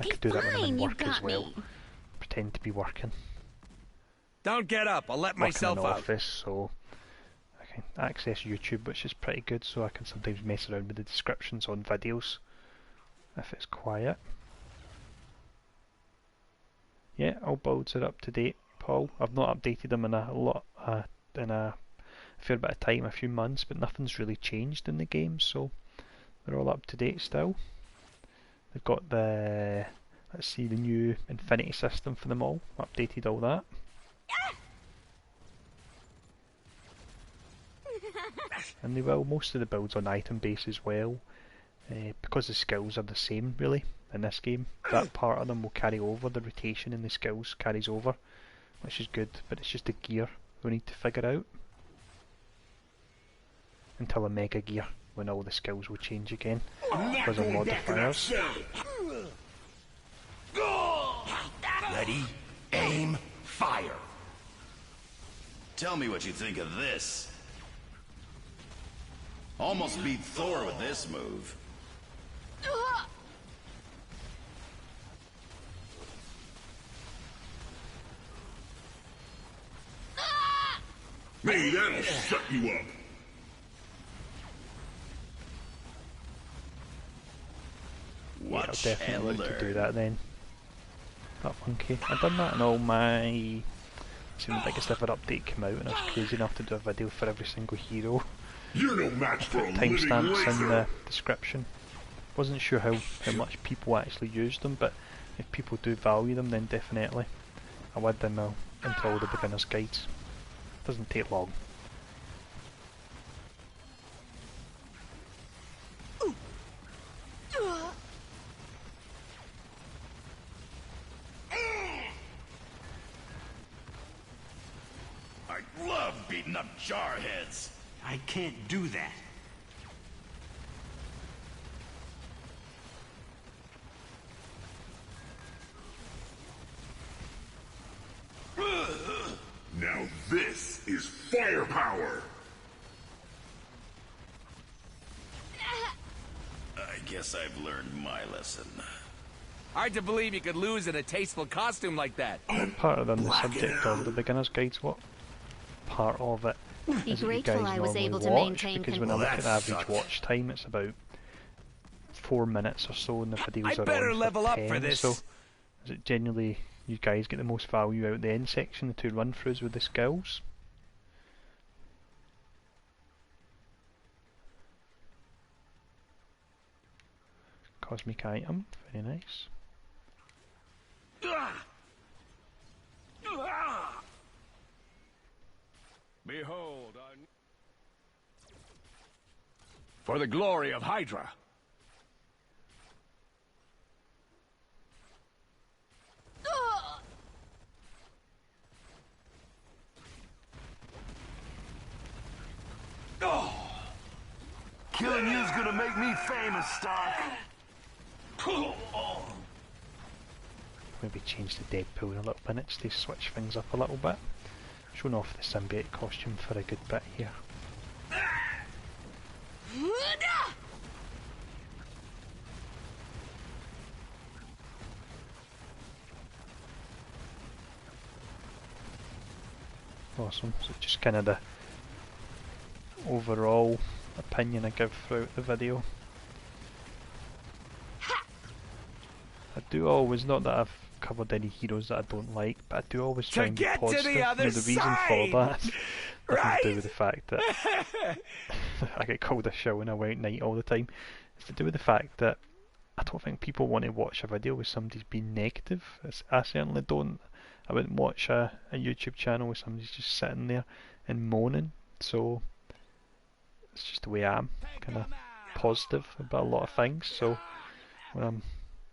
could do that when I'm in work as well. Pretend to be working. Don't get up, I'll let myself out. out. Office, so I can access YouTube, which is pretty good, so I can sometimes mess around with the descriptions on videos if it's quiet. Yeah, all builds are up to date, Paul. I've not updated them in a fair bit of time, a few months, but nothing's really changed in the game, so they're all up to date still. They've got the, let's see, the new infinity system for them all. Updated all that. And they will, most of the builds on item base as well, because the skills are the same really in this game. That part of them will carry over, the rotation in the skills carries over, which is good, but it's just the gear we need to figure out. Until a mega gear, when all the skills will change again, because of modifiers. Ready, aim, fire. Tell me what you think of this. Almost beat Thor with this move. Maybe that'll shut you up. Yeah, I'll definitely look to do that then. That monkey. I've done that in all my... Soon the biggest ever update came out, and I was crazy enough to do a video for every single hero. You're no match for a timestamps in the description. Wasn't sure how much people actually used them, but if people do value them, then definitely I'll add them into all the beginner's guides. Doesn't take long. I love beating up jarheads. I can't do that. Now this is firepower. I guess I've learned my lesson. Hard to believe you could lose in a tasteful costume like that. Part of the subject of the beginner's guides, what part of it Be is that you grateful guys I was normally able to watch? maintain Because when I look at the average watch time, it's about 4 minutes or so, and the videos are better on level for up 10, for this. so is it genuinely you guys get the most value out of the end section, the 2 run-throughs with the skills? Cosmic item, very nice. Behold, for the glory of Hydra. Killing you's gonna make me famous, Stark. Maybe change the Deadpool in a little minute to switch things up a little bit. Showing off the symbiote costume for a good bit here. Awesome, so just kind of the overall opinion I give throughout the video. I do always, not that I've covered any heroes that I don't like, but I do always try and be positive. The reason for that nothing to do with the fact that I get called a show and I wear night all the time. It's to do with the fact that I don't think people want to watch a video with somebody's being negative. I certainly don't. I wouldn't watch a YouTube channel where somebody's just sitting there and moaning. So it's just the way I am, kind of positive about a lot of things. So when I'm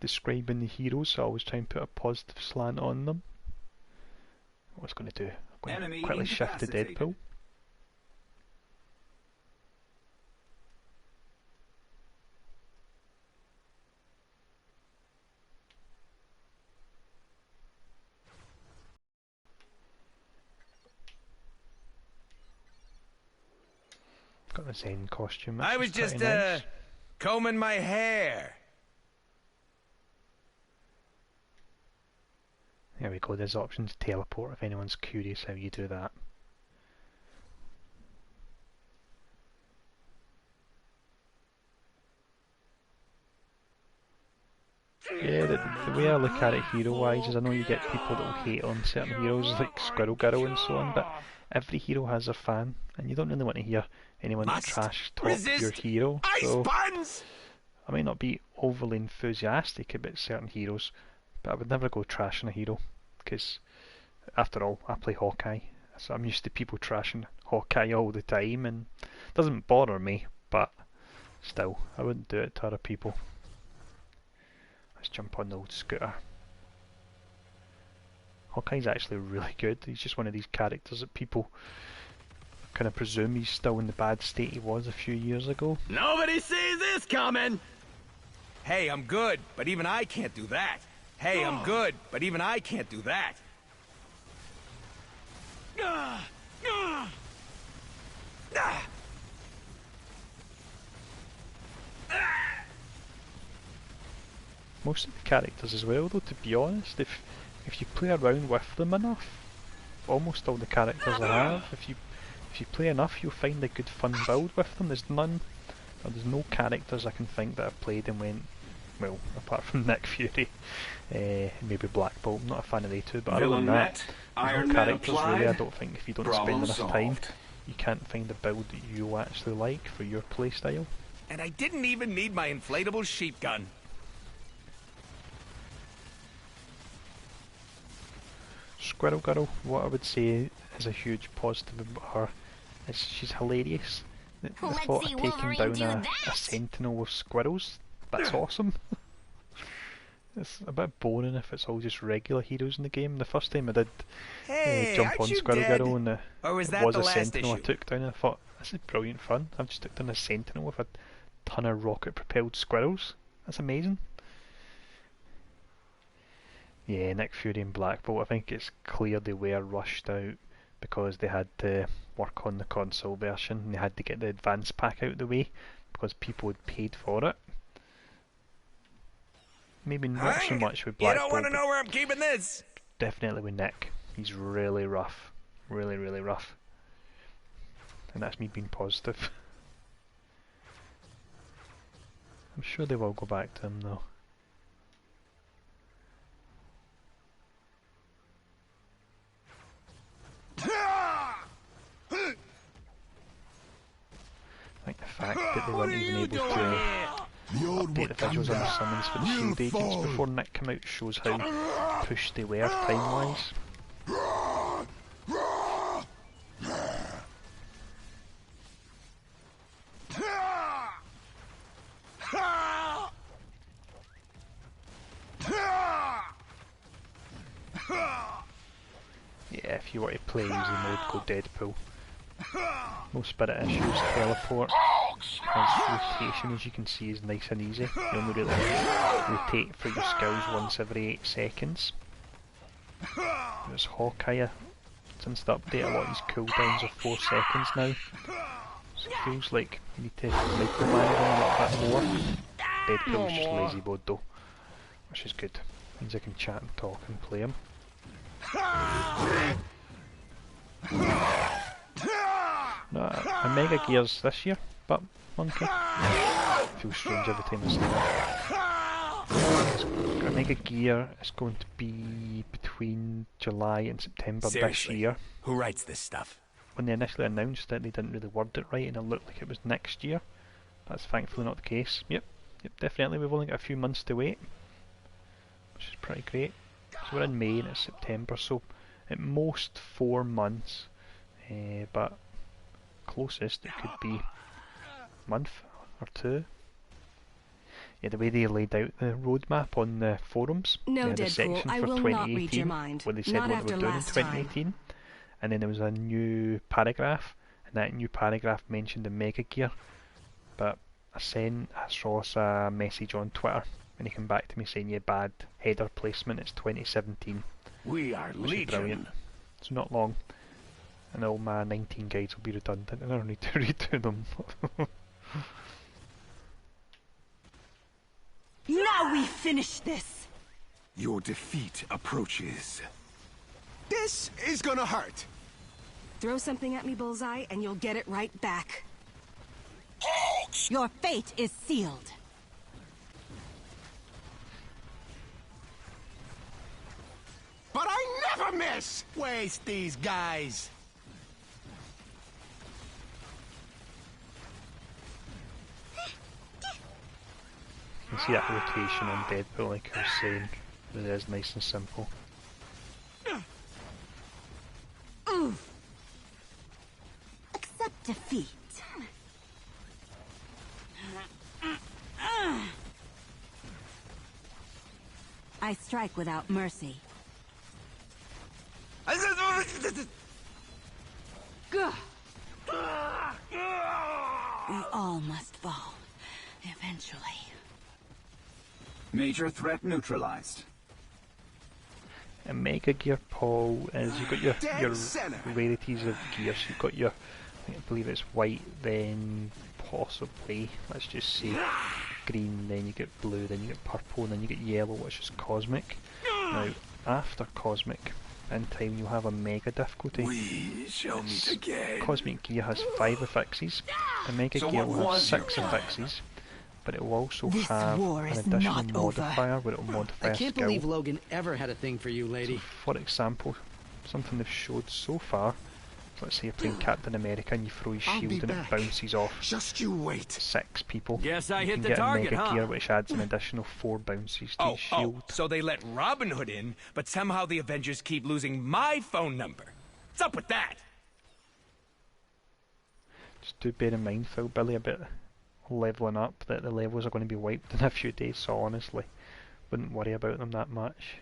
describing the heroes, I always try and put a positive slant on them. What I was going to do? I'm going to quickly shift to Deadpool. Got the Zen costume. I was just nice. combing my hair. There we go, there's options to teleport if anyone's curious how you do that. Yeah, the way I look at it hero-wise is I know you get people that will hate on certain heroes like Squirrel Girl and so on, but every hero has a fan, and you don't really want to hear anyone trash talk your hero. So I might not be overly enthusiastic about certain heroes, but I would never go trashing a hero, because after all, I play Hawkeye, so I'm used to people trashing Hawkeye all the time, and it doesn't bother me, but still, I wouldn't do it to other people. Let's jump on the old scooter. Hawkeye's actually really good. He's just one of these characters that people kind of presume he's still in the bad state he was a few years ago. Nobody sees this coming! Hey, I'm good, but even I can't do that. Hey, I'm good, but even I can't do that. Most of the characters as well, though, to be honest, if you play around with them enough, almost all the characters I have, if you play enough, you'll find a good fun build with them. There's no characters I can think that I've played and went, well, apart from Nick Fury, maybe Black Bolt. I'm not a fan of they two, but other than that, there's no characters really. I don't think if you don't spend enough time, you can't find a build that you actually like for your playstyle. And I didn't even need my inflatable sheep gun. Squirrel Girl, what I would say is a huge positive about her is she's hilarious. The thought of taking down a sentinel with squirrels, that's awesome. It's a bit boring if it's all just regular heroes in the game. The first time I did jump on Squirrel Girl and there was a sentinel I took down, and I thought, this is brilliant fun. I've just took down a sentinel with a ton of rocket propelled squirrels. That's amazing. Yeah, Nick Fury and Black Bolt, I think it's clear they were rushed out because they had to work on the console version and they had to get the advance pack out of the way because people had paid for it. Maybe not so much with Black Bolt. You don't want to know where I'm keeping this! Definitely with Nick. He's really rough. Really, really rough. And that's me being positive. I'm sure they will go back to him though. I think the fact that they weren't even able to update the visuals on the summons for the shield agents before Nick came out shows how pushed they were time-wise. Yeah, if you were to play easy mode, go Deadpool. No spirit issues, teleport. Has rotation, as you can see, is nice and easy. You only really rotate for your skills once every 8 seconds. There's Hawkeye. Since the update, a lot of these cooldowns are 4 seconds now. So it feels like you need to micromanage them a little bit more. Deadpool's just lazy mode though, which is good. Means I can chat and talk and play him. No, a Mega Gear's this year, but monkey. Feels strange every time I say that. A Mega Gear is going to be between July and September this year. Who writes this stuff? when they initially announced it, they didn't really word it right, and it looked like it was next year. That's thankfully not the case. Yep, definitely. We've only got a few months to wait, which is pretty great. So we're in May and it's September, so at most 4 months, but closest it could be a month or 2. Yeah, the way they laid out the roadmap on the forums, No, the Deadpool, section I for will 2018, not read your mind. where they said Not what after they were doing in last 2018, and then there was a new paragraph, and that new paragraph mentioned the Mega Gear, but I sent Ross a message on Twitter, and he came back to me saying, yeah, bad header placement, it's 2017. We are Legion. Brilliant. It's not long, and all my 19 guides will be redundant, and I don't need to redo them. Now we finish this! Your defeat approaches. This is gonna hurt. Throw something at me, Bullseye, and you'll get it right back. Your fate is sealed. But I never miss! Waste these guys. You can see that rotation on Deadpool, like I was saying. It is nice and simple. Accept defeat. I strike without mercy. We all must fall, eventually. Major threat neutralized. A Mega Gear, Paul, is you've got your rarities of gears. You've got your, I believe it's white, then possibly, let's just say green, then you get blue, then you get purple, and then you get yellow, which is cosmic. Now, after cosmic, in time you'll have a mega difficulty. We shall meet again. Cosmic Gear has 5 affixes, a Mega Gear will have 6 affixes, but it will also have an additional modifier where it will modify a skill. I can't believe Logan ever had a thing for you, lady. So, for example, something they've showed so far, let's say you're playing Captain America and you throw his shield and it bounces off Just you wait. 6 people. Guess I you hit can the get target, a Mega huh? Gear which adds an additional 4 bounces to his shield. So they let Robin Hood in, but somehow the Avengers keep losing my phone number. What's up with that? Just do bear in mind, Phil, Billy, about leveling up, that the levels are going to be wiped in a few days, so honestly, wouldn't worry about them that much.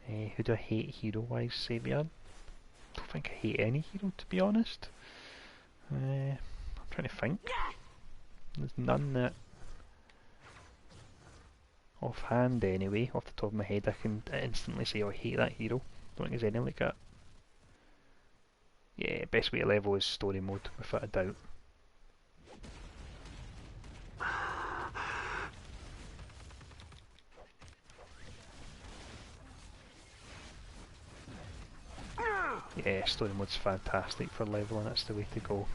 Who do I hate hero-wise, Saviour? I don't think I hate any hero, to be honest. I'm trying to think. There's none that, offhand anyway, off the top of my head, I can instantly say, oh, I hate that hero. Don't think there's any like that. Yeah, best way to level is story mode, without a doubt. Yeah, story mode's fantastic for leveling, that's the way to go.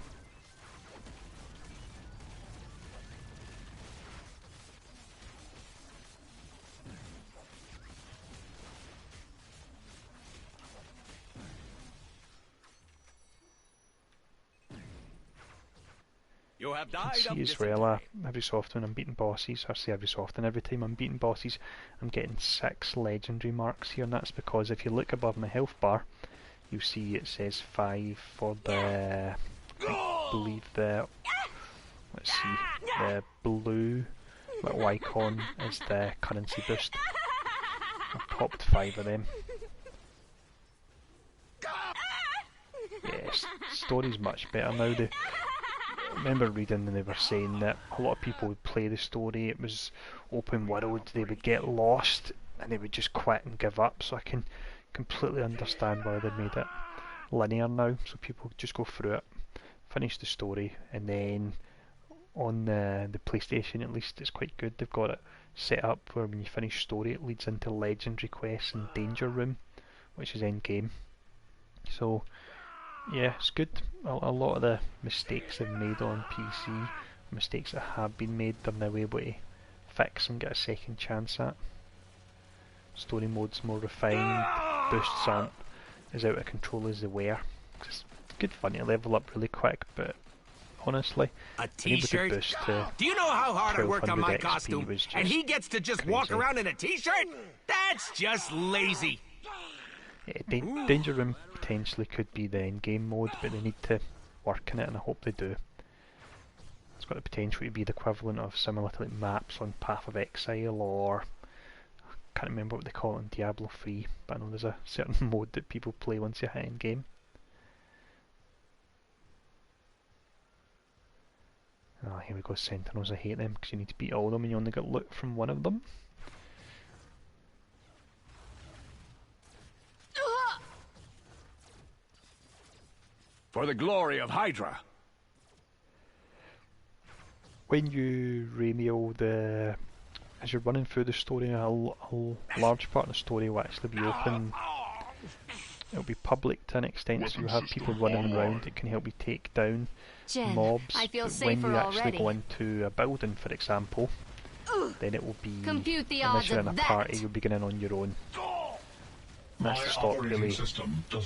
You have died You can see as well, every so often I'm beating bosses, I say every so often, every time I'm beating bosses, I'm getting 6 legendary marks here, and that's because if you look above my health bar, you'll see it says 5 for the, I believe the, let's see, the blue little icon is the currency boost. I've popped 5 of them. Yes, story's much better now. I remember reading and they were saying that a lot of people would play the story, it was open world, they would get lost and they would just quit and give up, so I can completely understand why they made it linear now, so people just go through it, finish the story, and then on the PlayStation at least it's quite good, they've got it set up where when you finish story it leads into legendary quests and danger room, which is end game. So yeah, it's good. A lot of the mistakes they've made on PC, mistakes that have been made, they're now able to fix and get a second chance at. Story mode's more refined, boosts aren't as out of control as they were. It's good fun to level up really quick, but honestly, a being able to t-shirt? boost to Do you know how hard I worked on my 1200 XP costume? was just And he gets to just crazy. walk around in a t-shirt? That's just lazy. Yeah, Danger Room potentially could be the end game mode, but they need to work in it, and I hope they do. It's got the potential to be the equivalent of similar to like maps on Path of Exile, or I can't remember what they call it in Diablo 3, but I know there's a certain mode that people play once you hit end game. Ah, here we go, Sentinels. I hate them because you need to beat all of them and you only get loot from one of them. For the glory of Hydra. When you Ramiel as you're running through the story, a large part of the story will actually be open. It'll be public to an extent, so you have people running around that can help you take down mobs. I feel but safer when you actually already. go into a building, for example, then it will be, Compute the unless odds you're in of a that. party, you'll be going on your own. And that's to stop really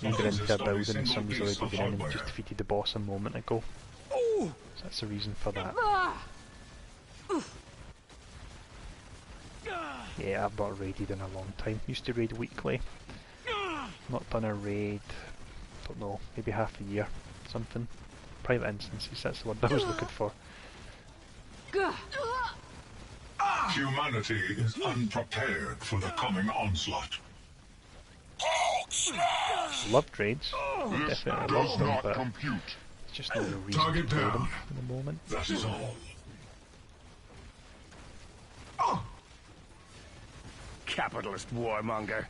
leading into a building and somebody's already been in and just defeated the boss a moment ago. So that's the reason for that. Yeah, I've not raided in a long time. Used to raid weekly. Not done a raid, don't know, maybe half a year, something. Private instances, that's the word I was looking for. Humanity is unprepared for the coming onslaught. Loved raids, definitely loved them, but it's just no reason Target to play down. them in the moment. That is all. Capitalist warmonger.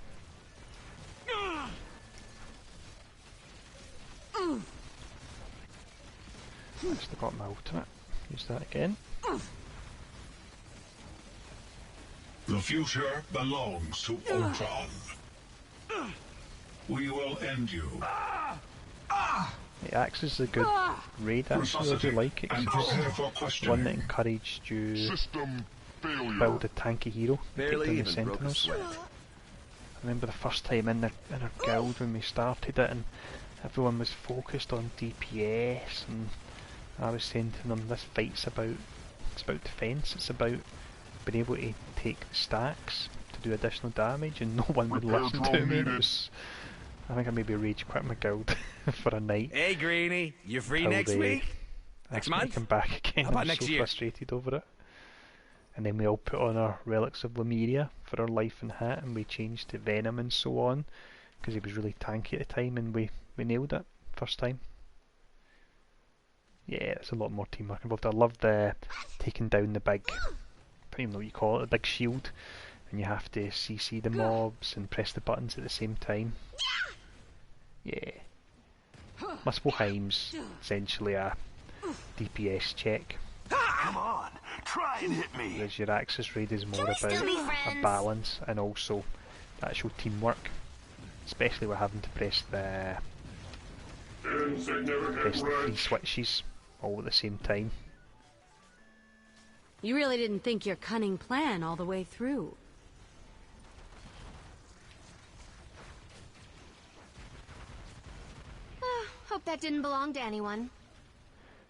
Actually got my ultimate. Use that again. The future belongs to Ultron. We will end you. The Axe is a good raid actually, I do like it. 'Cause And it's prepare for questioning. one that encouraged you build a tanky hero, take down the Sentinels. I remember the first time in our guild when we started it, and everyone was focused on DPS, and I was saying to them, this fight's about defense, it's about being able to take stacks to do additional damage, and no one would listen to me. And it was, I think I maybe rage quit my guild for a night. Hey, Greenie, you free Till next they week? asked Next me to month? come back again. How about I was next so year? frustrated over it. And then we all put on our Relics of Lemuria for our life and hat, and we changed to Venom and so on, because he was really tanky at the time, and we nailed it first time. Yeah, there's a lot more teamwork involved. I loved taking down the big, I don't even know what you call it, the big shield, and you have to CC the mobs and press the buttons at the same time. Yeah. Muspelheim's essentially a DPS check. Come on, try and hit me. Whereas your Axis raid is more about a balance and also the actual teamwork. Especially with having to press the three switches all at the same time. You really didn't think your cunning plan all the way through. Hope that didn't belong to anyone.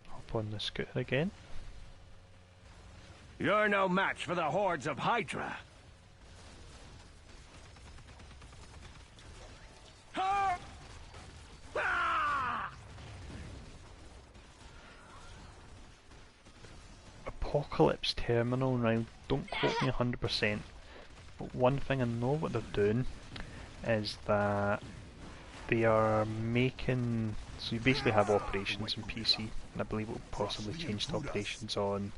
Hop on the scooter again. You're no match for the hordes of Hydra. Apocalypse Terminal, now don't quote me 100%, but one thing I know what they're doing is that they are making, so you basically have operations on PC, and I believe it will possibly change to operations on,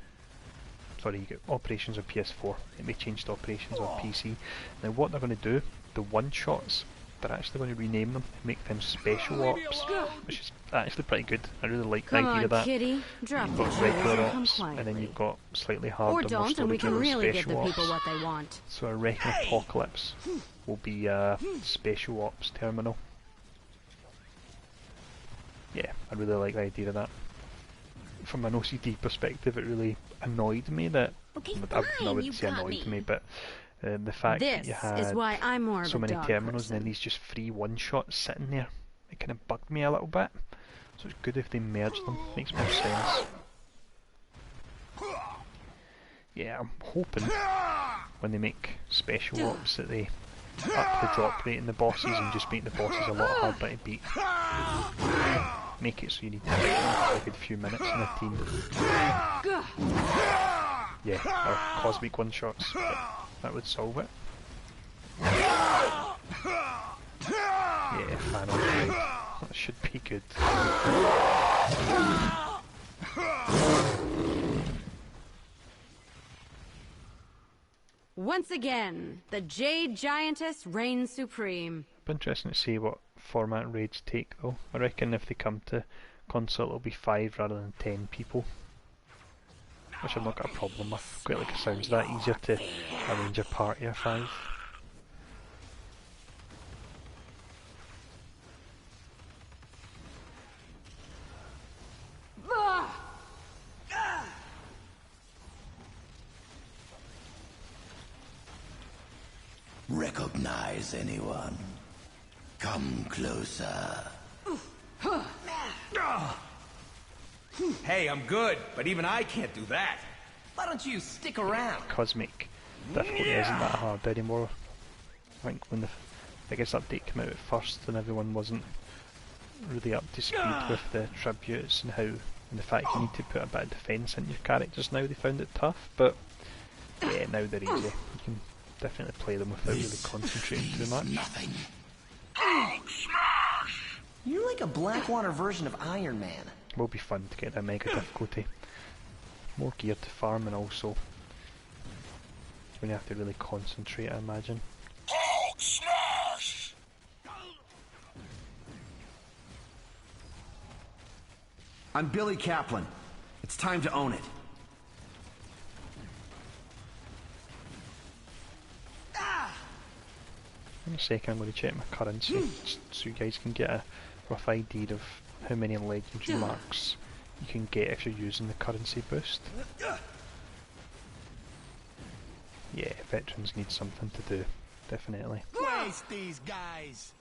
sorry, you get operations on PS4, it may change to operations on PC. Now what they're going to do, the one-shots, they're actually going to rename them, make them special ops, which is actually pretty good. I really like the idea of that. Kitty. Drop You've the got jewels regular and come ops, and then quietly. you've got slightly Or harder, more don't, and we can story-driven really give the special people ops. what they want. So I reckon Apocalypse will be a special ops terminal. Yeah, I really like the idea of that. From an OCD perspective, it really annoyed me that, I wouldn't say annoyed me, but the fact that you This had is why I'm more of so a many dog terminals person. and then these just free one-shots sitting there, it kind of bugged me a little bit. So it's good if they merge them, makes more sense. Yeah, I'm hoping when they make special ops that they up the drop rate in the bosses and just make the bosses a lot harder to beat. Make it so you need to fight them for a good few minutes in a team. Yeah, or cosmic one-shots, that would solve it. Yeah, final fight. That should be good. Once again, the Jade Giantess reigns supreme. It'll be interesting to see what format raids take though. I reckon if they come to console it'll be 5 rather than 10 people. Which I've not got a problem with. Quite like it sounds that easier to arrange a party of 5. Recognize anyone? Come closer. Hey, I'm good, but even I can't do that. Why don't you stick around? Cosmic difficulty isn't that hard anymore. I think when the biggest update came out at first and everyone wasn't really up to speed with the tributes and how, and the fact you need to put a bit of defence into your characters now, they found it tough, but yeah, now they're easy. You can definitely play them without really concentrating too much. You're like a Blackwater version of Iron Man. Will be fun to get that mega difficulty. More gear to farm, and also when you have to really concentrate, I imagine. I'm Billy Kaplan. It's time to own it. In a second I'm going to check my currency so you guys can get a rough idea of how many legendary marks you can get if you're using the currency boost. Yeah, veterans need something to do, definitely. Waste these guys.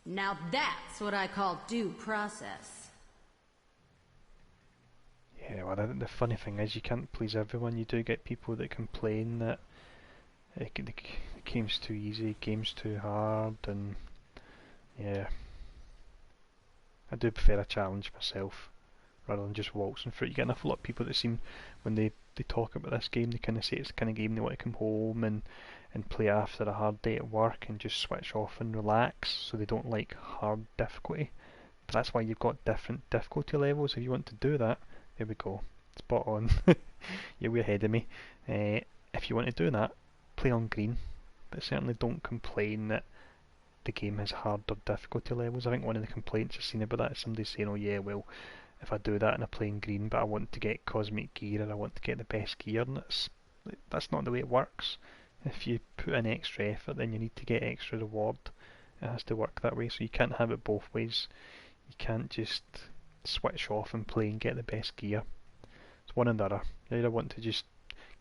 Now that's what I call due process. Yeah, well the funny thing is you can't please everyone. You do get people that complain that the game's too easy, game's too hard, and yeah. I do prefer a challenge myself, rather than just waltzing through it. You get an awful lot of people that seem, when they talk about this game, they kind of say it's the kind of game they want to come home and play after a hard day at work and just switch off and relax, so they don't like hard difficulty. But that's why you've got different difficulty levels. If you want to do that, there we go. Spot on. You're way ahead of me. If you want to do that, play on green, but certainly don't complain that the game has harder difficulty levels. I think one of the complaints I've seen about that is somebody saying, oh yeah, well, if I do that and I play in green but I want to get cosmic gear or I want to get the best gear, and that's not the way it works. If you put in extra effort, then you need to get extra reward. It has to work that way, so you can't have it both ways. You can't just switch off and play and get the best gear. It's one or the other. You either want to just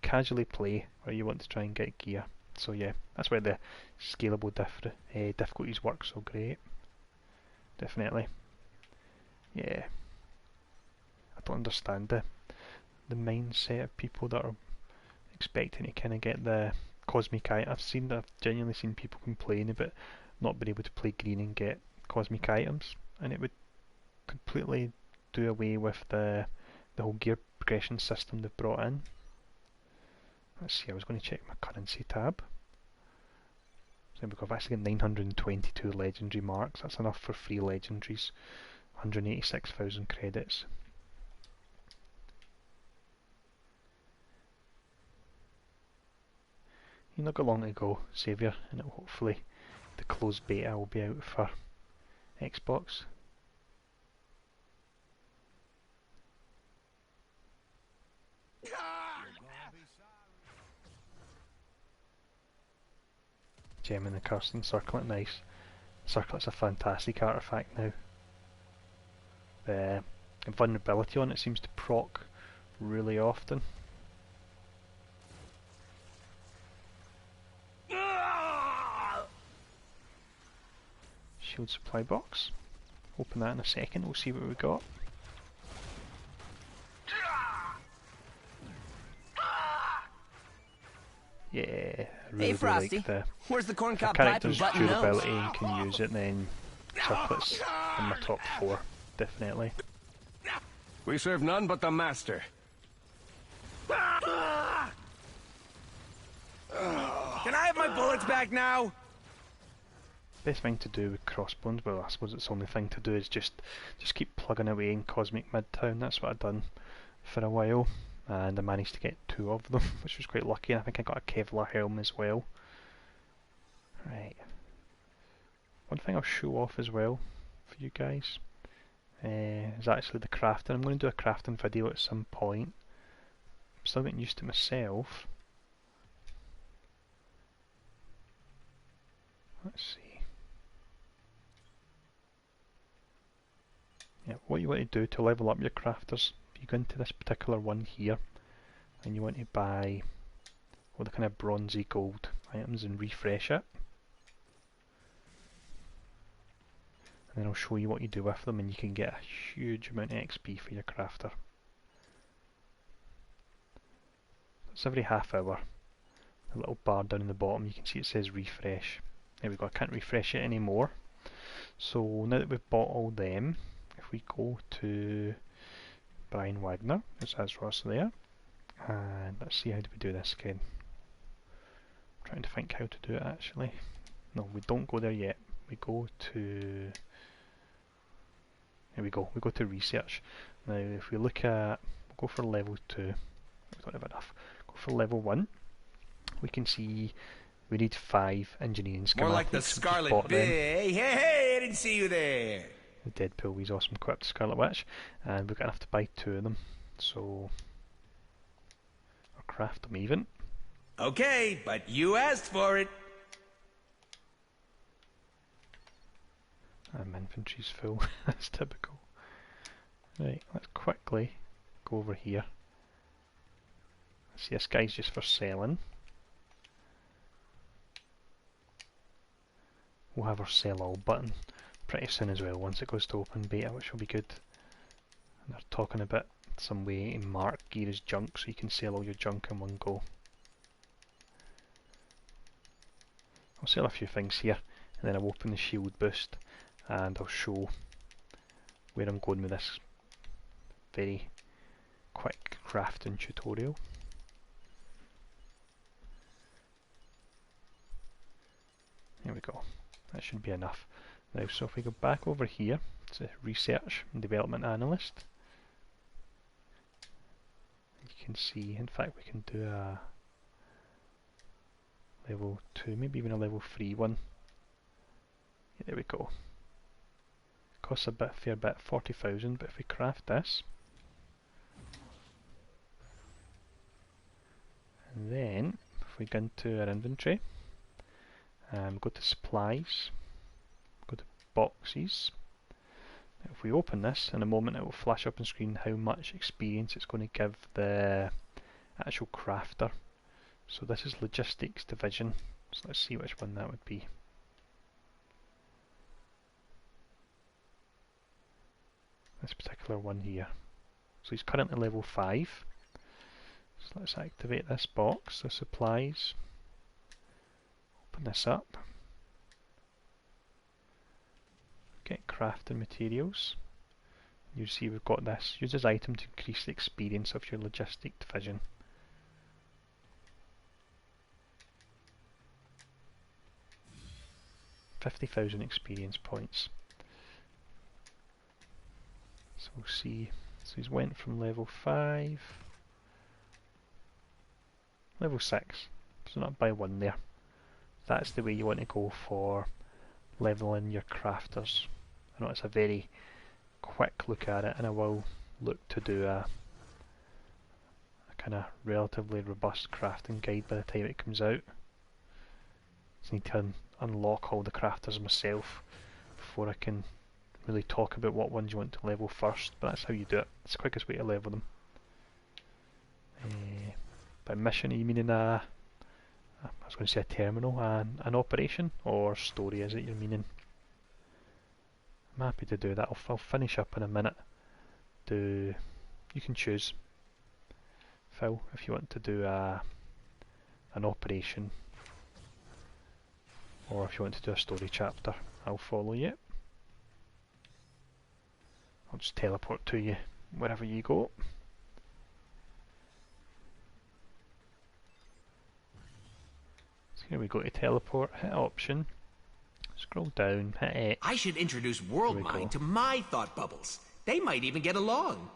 casually play or you want to try and get gear. So yeah, that's why the scalable difficulties work so great. Definitely. Yeah. I don't understand the mindset of people that are expecting to kind of get the cosmic item. I've genuinely seen people complain about not being able to play green and get cosmic items, and it would completely do away with the whole gear progression system they've brought in. Let's see, I was going to check my currency tab. So we've actually got 922 legendary marks. That's enough for 3 legendaries. 186,000 credits. You've not got long to go, Saviour, and hopefully the closed beta will be out for Xbox. Gem in the Kirsten Circlet, nice. Circlet's a fantastic artifact now. The vulnerability on it seems to proc really often. Shield supply box. open that in a second, we'll see what we got. Yeah, I really, Hey, Frosty. like the Where's the corncob pipe and character's button nose? durability and can use it, and then chocolates in my top 4, definitely. We serve none but the master. Can I have my bullets back now? Best thing to do with crossbones, well I suppose it's the only thing to do, is just keep plugging away in Cosmic Midtown. That's what I've done for a while, and I managed to get 2 of them, which was quite lucky. I think I got a Kevlar helm as well. Right. One thing I'll show off as well for you guys is actually the crafting. I'm going to do a crafting video at some point. I'm still getting used to myself. Let's see. Yeah, what you want to do to level up your crafters, if you go into this particular one here and you want to buy all the kind of bronzy gold items and refresh it, and then I'll show you what you do with them, and you can get a huge amount of XP for your crafter. It's every half hour. The little bar down in the bottom, you can see it says refresh. There we go, I can't refresh it anymore. So now that we've bought all them, if we go to Brian Wagner, it says Ross there, and let's see, how do we do this again? I'm trying to think how to do it actually. No, we don't go there yet. We go to, here we go to research. Now if we look at, we'll go for level 2, we don't have enough, go for level 1, we can see we need 5 engineering schematics. More like the Scarlet Hey, hey, I didn't see you there. The Deadpool, he's awesome equipped Scarlet Witch, and we've got enough to buy 2 of them, so I'll craft them even. Okay, but you asked for it. Inventory's full, that's typical. Right, let's quickly go over here. See, this guy's just for selling. We'll have our sell all button pretty soon as well, once it goes to open beta, which will be good. And they're talking about some way to mark gear as junk, so you can sell all your junk in one go. I'll sell a few things here, and then I'll open the shield boost, and I'll show where I'm going with this very quick crafting tutorial. There we go, that should be enough. Now, so if we go back over here to Research and Development Analyst, you can see, in fact we can do a level 2, maybe even a level 3 one. Yeah, there we go. Costs a fair bit, 40,000, but if we craft this, and then if we go into our inventory, go to supplies, go to boxes. Now if we open this, in a moment it will flash up on screen how much experience it's going to give the actual crafter. So this is logistics division, so let's see which one that would be. This particular one here. So he's currently level 5. So let's activate this box, the supplies. Open this up. Get crafting materials. You see we've got this. Use this item to increase the experience of your logistic division. $50,000 experience points. So we'll see. So he's went from level 5, level 6. So not by 1 there. That's the way you want to go for leveling your crafters. I know it's a very quick look at it, and I will look to do a kind of relatively robust crafting guide by the time it comes out. Just need to unlock all the crafters myself before I can really talk about what ones you want to level first, but that's how you do it. It's the quickest way to level them. By mission, are you meaning I was going to say a terminal, an operation, or story is it you're meaning? I'm happy to do that. I'll finish up in a minute. You can choose, Phil, if you want to do an operation, or if you want to do a story chapter. I'll follow you. I'll just teleport to you wherever you go. So here we go to teleport, hit option, scroll down, hit X. I should introduce World Mind to my thought bubbles. They might even get along.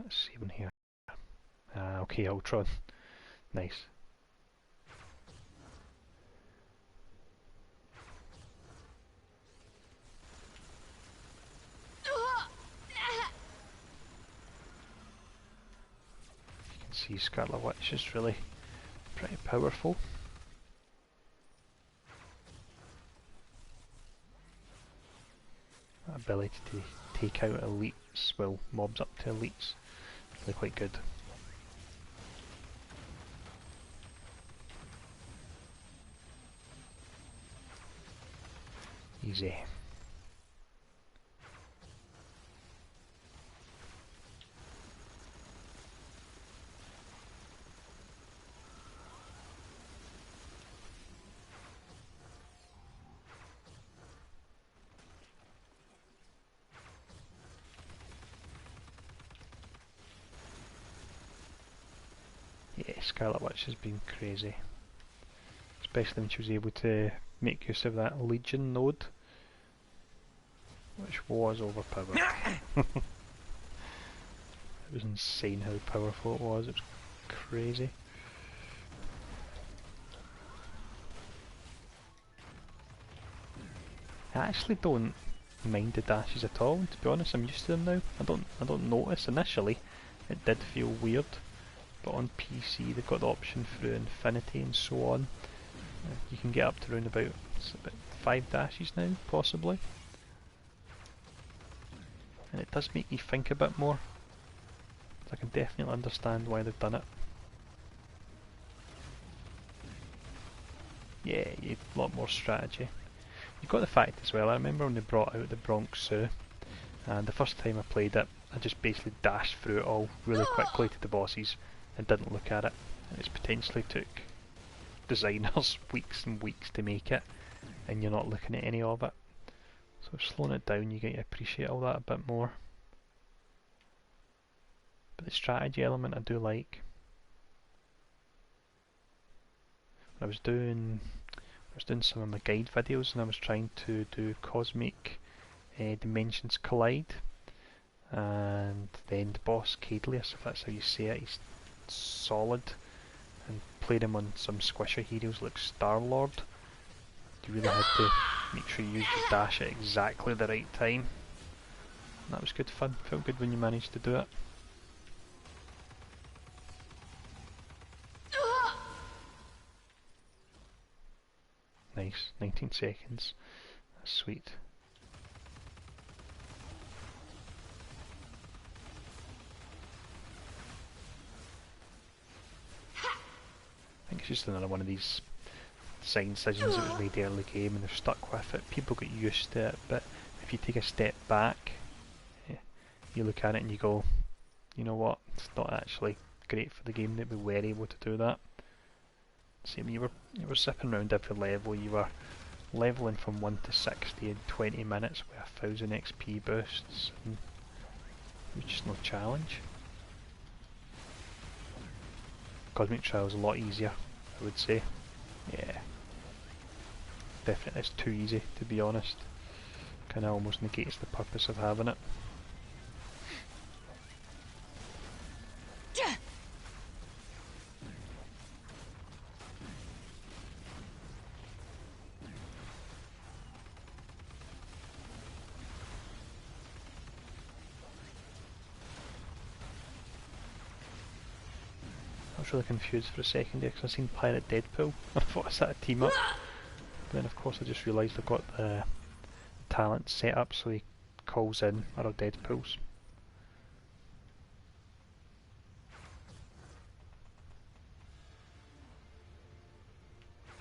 Let's see one here. Okay, Ultron. Nice. You can see Scarlet Witch is really pretty powerful. That ability to take out elites, well, mobs up to elites, really quite good. Easy. Yeah, Scarlet Witch has been crazy. Especially when she was able to make use of that Legion node, which was overpowered. It was insane how powerful it was crazy. I actually don't mind the dashes at all, to be honest. I'm used to them now. I don't notice initially. It did feel weird, but on PC they've got the option through Infinity and so on. You can get up to around about 5 dashes now, possibly. And it does make you think a bit more. I can definitely understand why they've done it. Yeah, a lot more strategy. You've got the fact as well, I remember when they brought out the Bronx Zoo, and the first time I played it, I just basically dashed through it all really quickly to the bosses and didn't look at it. And it's potentially took designers weeks and weeks to make it, and you're not looking at any of it. So slowing it down, you get to appreciate all that a bit more. But the strategy element I do like. When I was doing some of my guide videos and I was trying to do Cosmic Dimensions Collide, and then the boss Cadlius, if that's how you say it, he's solid, and played him on some squisher heroes like Star-Lord. You really had to make sure you used your dash at exactly the right time. And that was good fun. Felt good when you managed to do it. Nice, 19 seconds. That's sweet. I think it's just another one of these design decisions that was made early game and they're stuck with it. People get used to it, but if you take a step back, you look at it and you go, you know what, it's not actually great for the game that we were able to do that. See, you were zipping around every level, you were leveling from 1 to 60 in 20 minutes with 1000 XP boosts, and it was just no challenge. Cosmic Trial is a lot easier, I would say. Yeah. Definitely it's too easy, to be honest. Kinda almost negates the purpose of having it. I was really confused for a second there because I seen Pirate Deadpool. I thought I set a team up. But then of course I just realised I've got the talent set up so he calls in other Deadpools.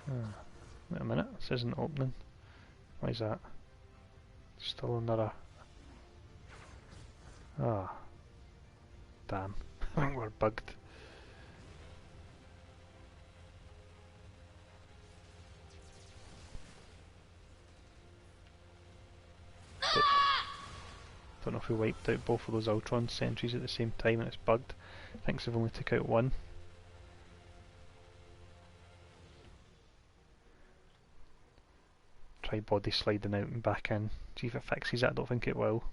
Wait a minute, this isn't opening. Why is that? Still another... Ah. Damn. I think we're bugged. Don't know if we wiped out both of those Ultron sentries at the same time and it's bugged. I think they've only took out one. Try body sliding out and back in. See if it fixes it. I don't think it will.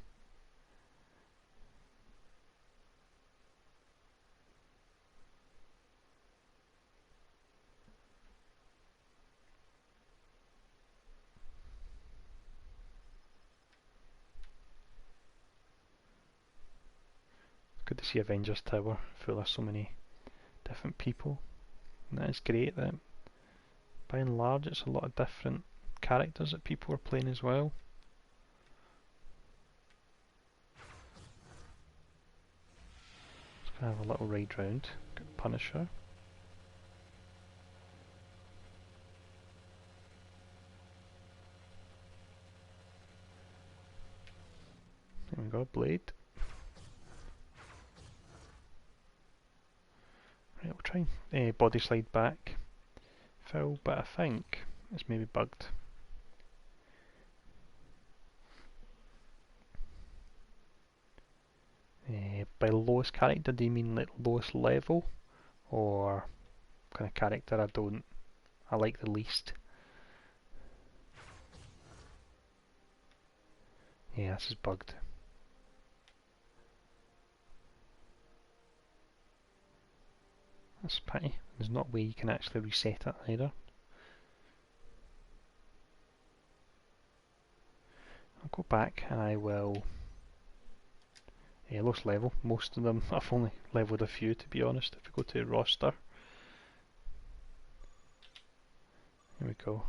Good to see Avengers Tower full of so many different people. And that is great that by and large it's a lot of different characters that people are playing as well. Just gonna have a little ride round. Got Punisher. There we go, Blade. Right, we'll try and body slide back, Phil, but I think it's maybe bugged. By lowest character, do you mean like lowest level, or kind of character I like the least? Yeah, this is bugged. That's a pity. There's not a way you can actually reset it either. I'll go back and I will... lowest level. Most of them, I've only leveled a few to be honest. If we go to roster. Here we go.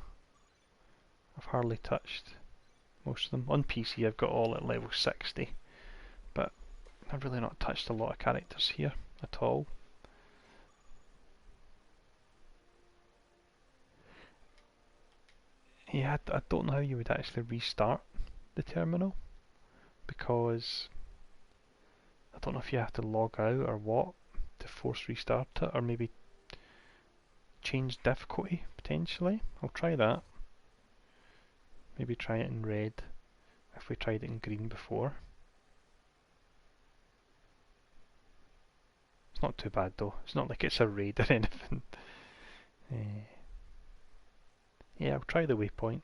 I've hardly touched most of them. On PC I've got all at level 60. But I've really not touched a lot of characters here at all. Yeah, I don't know how you would actually restart the terminal, because I don't know if you have to log out or what to force restart it, or maybe change difficulty potentially. I'll try that. Maybe try it in red if we tried it in green before. It's not too bad though. It's not like it's a raid or anything. Yeah, I'll try the waypoint.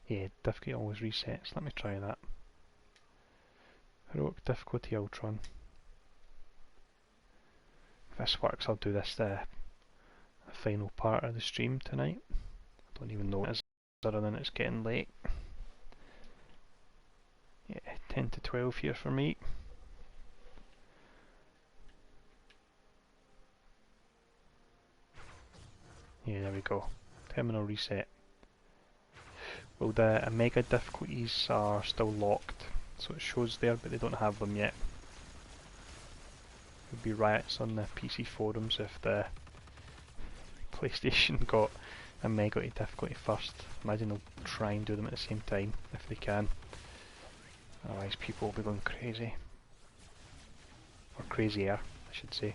Yeah, difficulty always resets. Let me try that. Heroic difficulty Ultron. If this works, I'll do this the final part of the stream tonight. I don't even know what it is other than it's getting late. Yeah, 10 to 12 here for me. Yeah, there we go. Terminal reset. Well, the Omega difficulties are still locked, so it shows there, but they don't have them yet. There'd be riots on the PC forums if the PlayStation got Omega difficulty first. Imagine they'll try and do them at the same time, if they can. Otherwise people will be going crazy. Or crazier, I should say.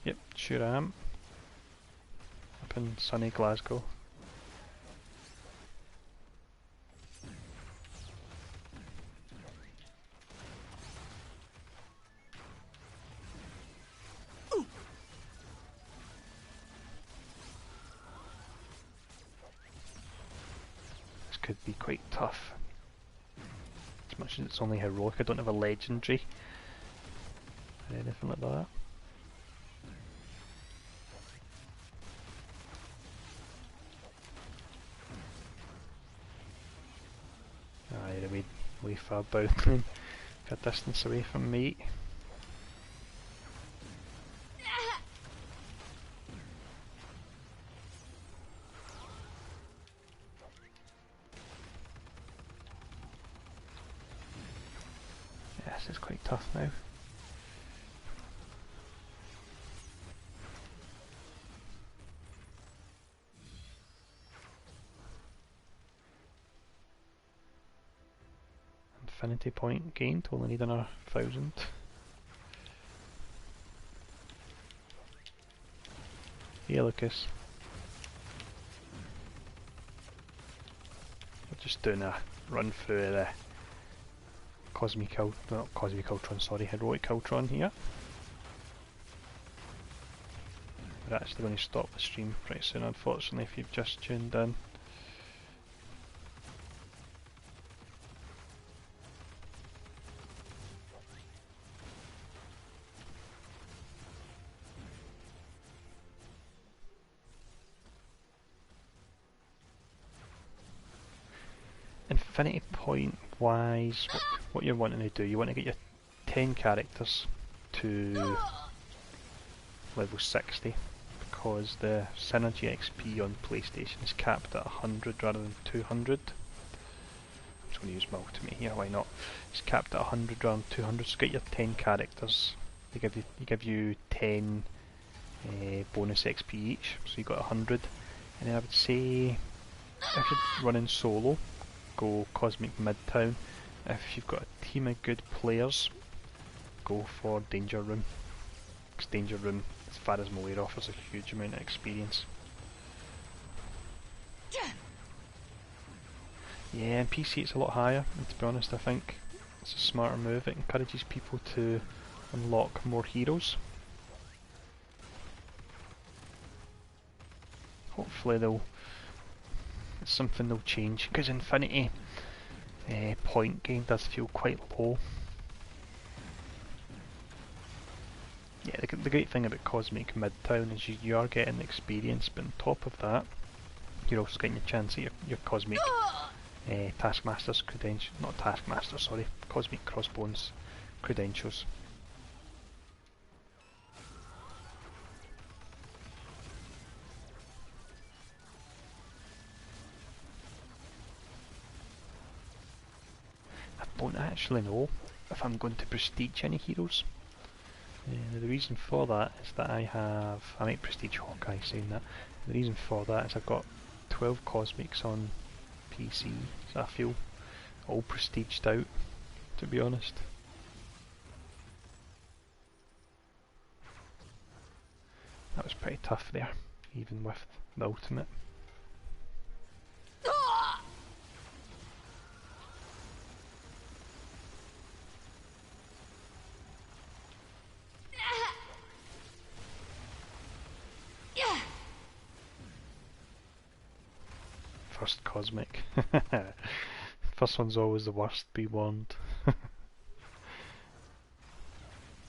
Yep, sure I am. Up in sunny Glasgow. This could be quite tough. As much as it's only heroic, I don't have a legendary or anything like that. You're way far down, a distance away from me. tough now. Infinity point gained, only need another 1,000. Hey Lucas. We're just doing a run through the Heroic Ultron here. We're actually going to stop the stream pretty soon, unfortunately, if you've just tuned in. Infinity point wise, what you're wanting to do, you want to get your 10 characters to level 60, because the Synergy XP on PlayStation is capped at 100 rather than 200. I'm just going to use my ultimate here, why not? It's capped at 100 rather than 200, so get your 10 characters. They give you 10 bonus XP each, so you got 100. And then I would say, if you're running solo, go Cosmic Midtown. If you've got a team of good players, go for Danger Room, because Danger Room, as far as I'm aware, offers a huge amount of experience. Yeah, in PC it's a lot higher, and to be honest I think it's a smarter move. It encourages people to unlock more heroes. Hopefully it's something they'll change, because Infinity point gain does feel quite low. Yeah, the great thing about Cosmic Midtown is you are getting experience, but on top of that, you're also getting your chance at your Cosmic Taskmaster's credentials, not Taskmaster, sorry, Cosmic Crossbones credentials. I don't actually know if I'm going to prestige any heroes. The reason for that is that I might prestige Hawkeye, saying that. The reason for that is I've got 12 Cosmics on PC, so I feel all prestiged out, to be honest. That was pretty tough there, even with the ultimate. First Cosmic. First one's always the worst, be warned.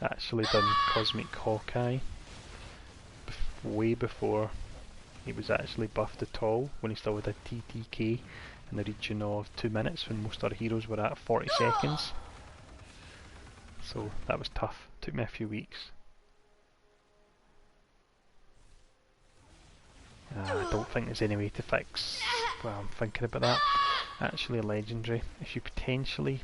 Actually done Cosmic Hawkeye way before he was actually buffed at all, when he still had a TTK in the region of 2 minutes, when most other heroes were at 40 seconds. So that was tough, took me a few weeks. I don't think there's any way to fix, well, I'm thinking about that. Actually, legendary, if you potentially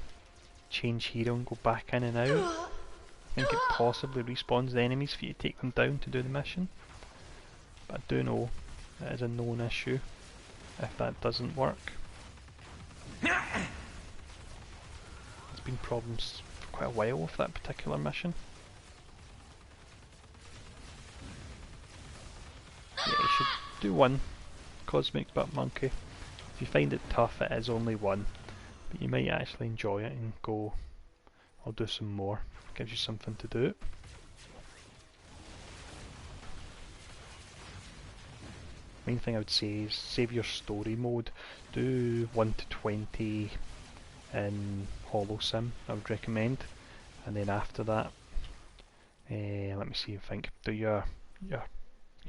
change hero and go back in and out, I think it possibly respawns the enemies for you to take them down to do the mission. But I do know it is a known issue if that doesn't work. There's been problems for quite a while with that particular mission. Yeah, you should do one Cosmic Butt Monkey. If you find it tough, it is only one, but you might actually enjoy it and go, I'll do some more. It gives you something to do. Main thing I would say is save your story mode. Do 1 to 20 in Hollow Sim, I would recommend, and then after that, let me see, do your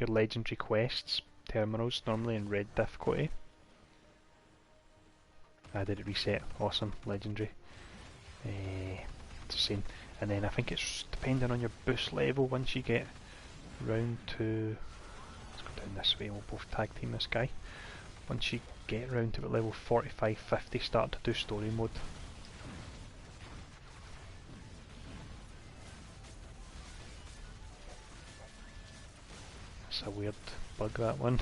legendary quests, terminals, normally in red difficulty. Did it reset? Awesome, legendary. It's the same. And then I think it's depending on your boost level. Once you get round to, let's go down this way, we'll both tag team this guy. Once you get round to about level 45, 50, start to do story mode. That's a weird bug, that one.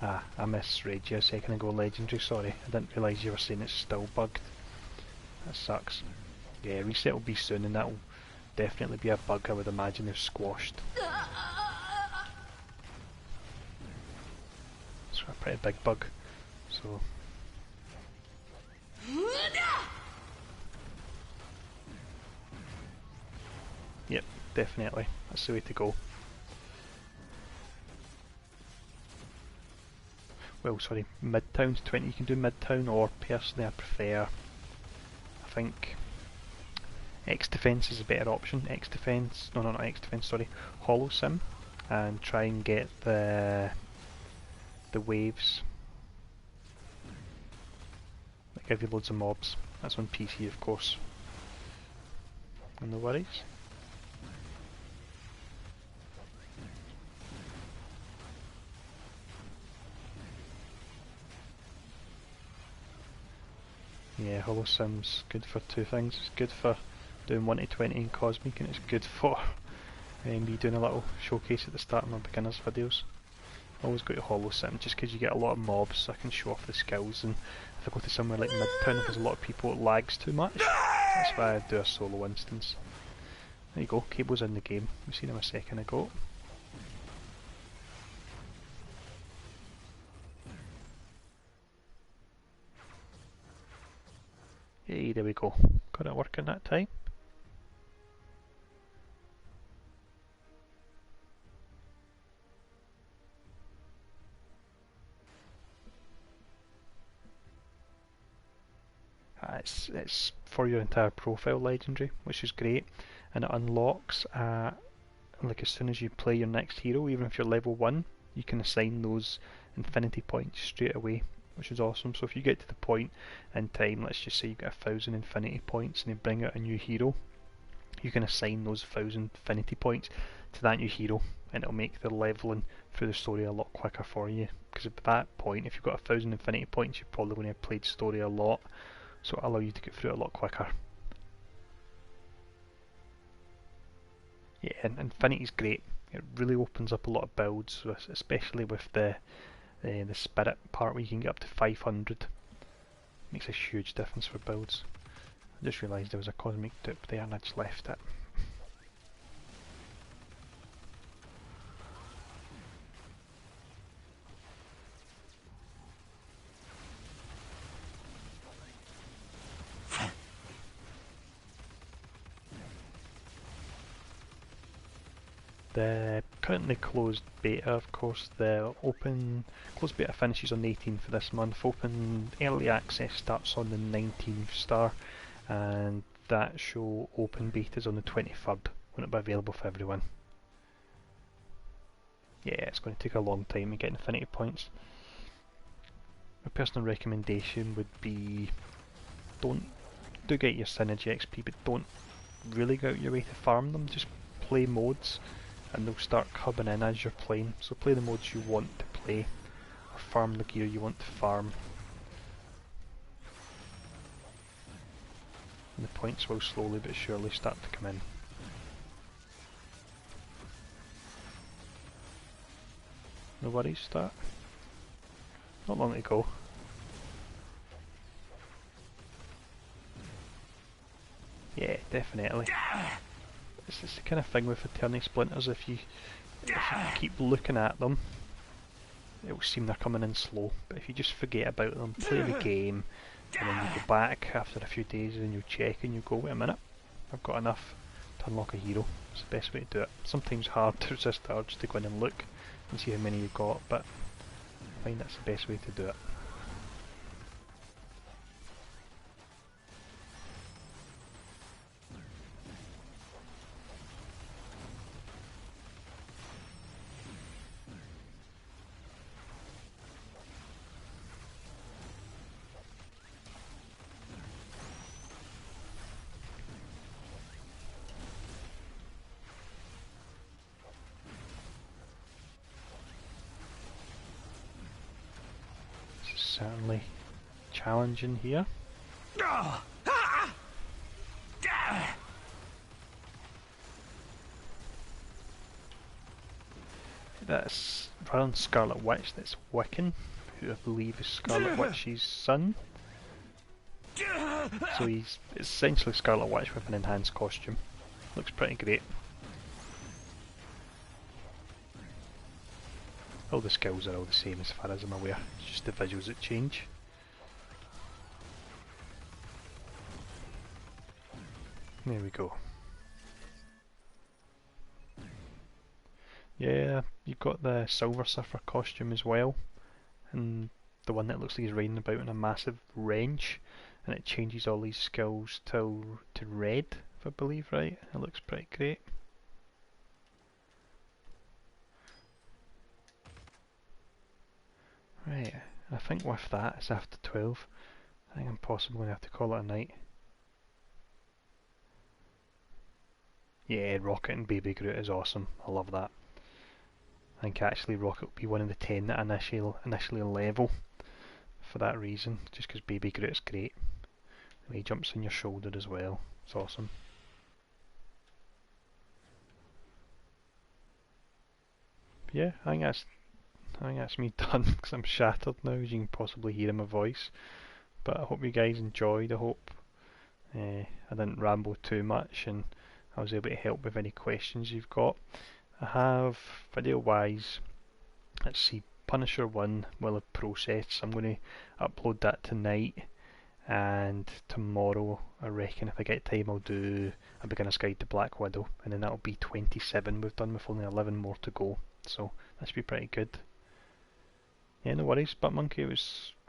Ah, I misread you a second ago, Legendary, sorry. I didn't realise you were saying it's still bugged. That sucks. Yeah, reset will be soon and that'll definitely be a bug I would imagine they've squashed. It's a pretty big bug, so... Yep, definitely. That's the way to go. Well, sorry, Midtown's 20. You can do Midtown, or personally I prefer... I think... X-Defense is a better option. X-Defense... No, not X-Defense, sorry. Hollow Sim. And try and get the waves. That give you loads of mobs. That's on PC, of course. No worries. Yeah, Hollow Sim's good for two things. It's good for doing 1 to 20 in Cosmic, and it's good for me doing a little showcase at the start of my beginners videos. I always go to Hollow Sim just because you get a lot of mobs, so I can show off the skills, and if I go to somewhere like Midtown, if there's a lot of people, it lags too much. That's why I do a solo instance. There you go, Cable's in the game. We seen him a second ago. Hey, there we go. Got it working that time. It's for your entire profile, Legendary, which is great, and it unlocks like as soon as you play your next hero, even if you're level 1, you can assign those infinity points straight away, which is awesome. So if you get to the point in time, let's just say you get 1,000 infinity points and you bring out a new hero, you can assign those 1,000 infinity points to that new hero, and it'll make the leveling through the story a lot quicker for you, because at that point, if you've got 1,000 infinity points, you're probably going to have played story a lot, so it'll allow you to get through it a lot quicker. Yeah, and Infinity's great. It really opens up a lot of builds, especially with the spirit part where you can get up to 500. Makes a huge difference for builds. I just realised there was a cosmic dupe there and I just left it. The currently closed beta, of course, the closed beta finishes on the 18th of this month. Open early access starts on the 19th star, and that show open beta is on the 23rd when it'll be available for everyone. Yeah, it's going to take a long time to get infinity points. My personal recommendation would be do get your synergy XP, but don't really go out your way to farm them. Just play modes and they'll start coming in as you're playing. So play the modes you want to play, or farm the gear you want to farm. And the points will slowly but surely start to come in. No worries, start. Not long to go. Yeah, definitely. It's the kind of thing with Eternity Splinters, if you keep looking at them, it will seem they're coming in slow, but if you just forget about them, play the game, and then you go back after a few days and you check and you go, wait a minute, I've got enough to unlock a hero. It's the best way to do it. Sometimes hard to resist the urge to go in and look and see how many you've got, but I find that's the best way to do it. Certainly challenging here. that's rather than Scarlet Witch, that's Wiccan, who I believe is Scarlet Witch's son. So it's essentially Scarlet Witch with an enhanced costume. Looks pretty great. All the skills are all the same as far as I'm aware, it's just the visuals that change. There we go. Yeah, you've got the Silver Surfer costume as well, and the one that looks like he's riding about in a massive wrench, and it changes all these skills to red, if I believe right. It looks pretty great. Right, I think with that it's after 12. I think I'm possibly going to have to call it a night. Yeah, Rocket and Baby Groot is awesome. I love that. I think actually Rocket will be one of the 10 that initially level for that reason, just because Baby Groot's great. The way he jumps on your shoulder as well, it's awesome. But yeah, I think that's me done, because I'm shattered now, as you can possibly hear in my voice. But I hope you guys enjoyed. I hope I didn't ramble too much and I was able to help with any questions you've got. I have, video wise, let's see, Punisher 1 will have processed. I'm going to upload that tonight, and tomorrow I reckon if I get time I'll do a beginner's guide to Black Widow, and then that'll be 27 we've done with only 11 more to go, so that should be pretty good. Yeah, no worries, But Monkey,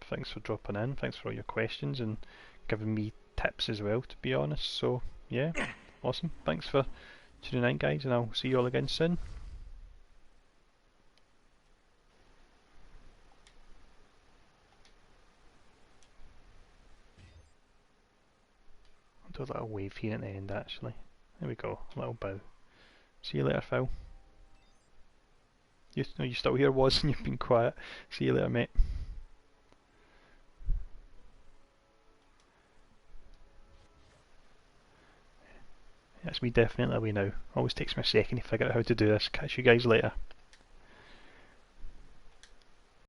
thanks for dropping in, thanks for all your questions and giving me tips as well, to be honest. So yeah, awesome, thanks for tuning in guys, and I'll see you all again soon. I'll do a little wave here at the end actually. There we go, a little bow. See you later, Phil. You're still here, Woz, and you've been quiet. See you later, mate. That's me definitely away now. Always takes me a second to figure out how to do this. Catch you guys later.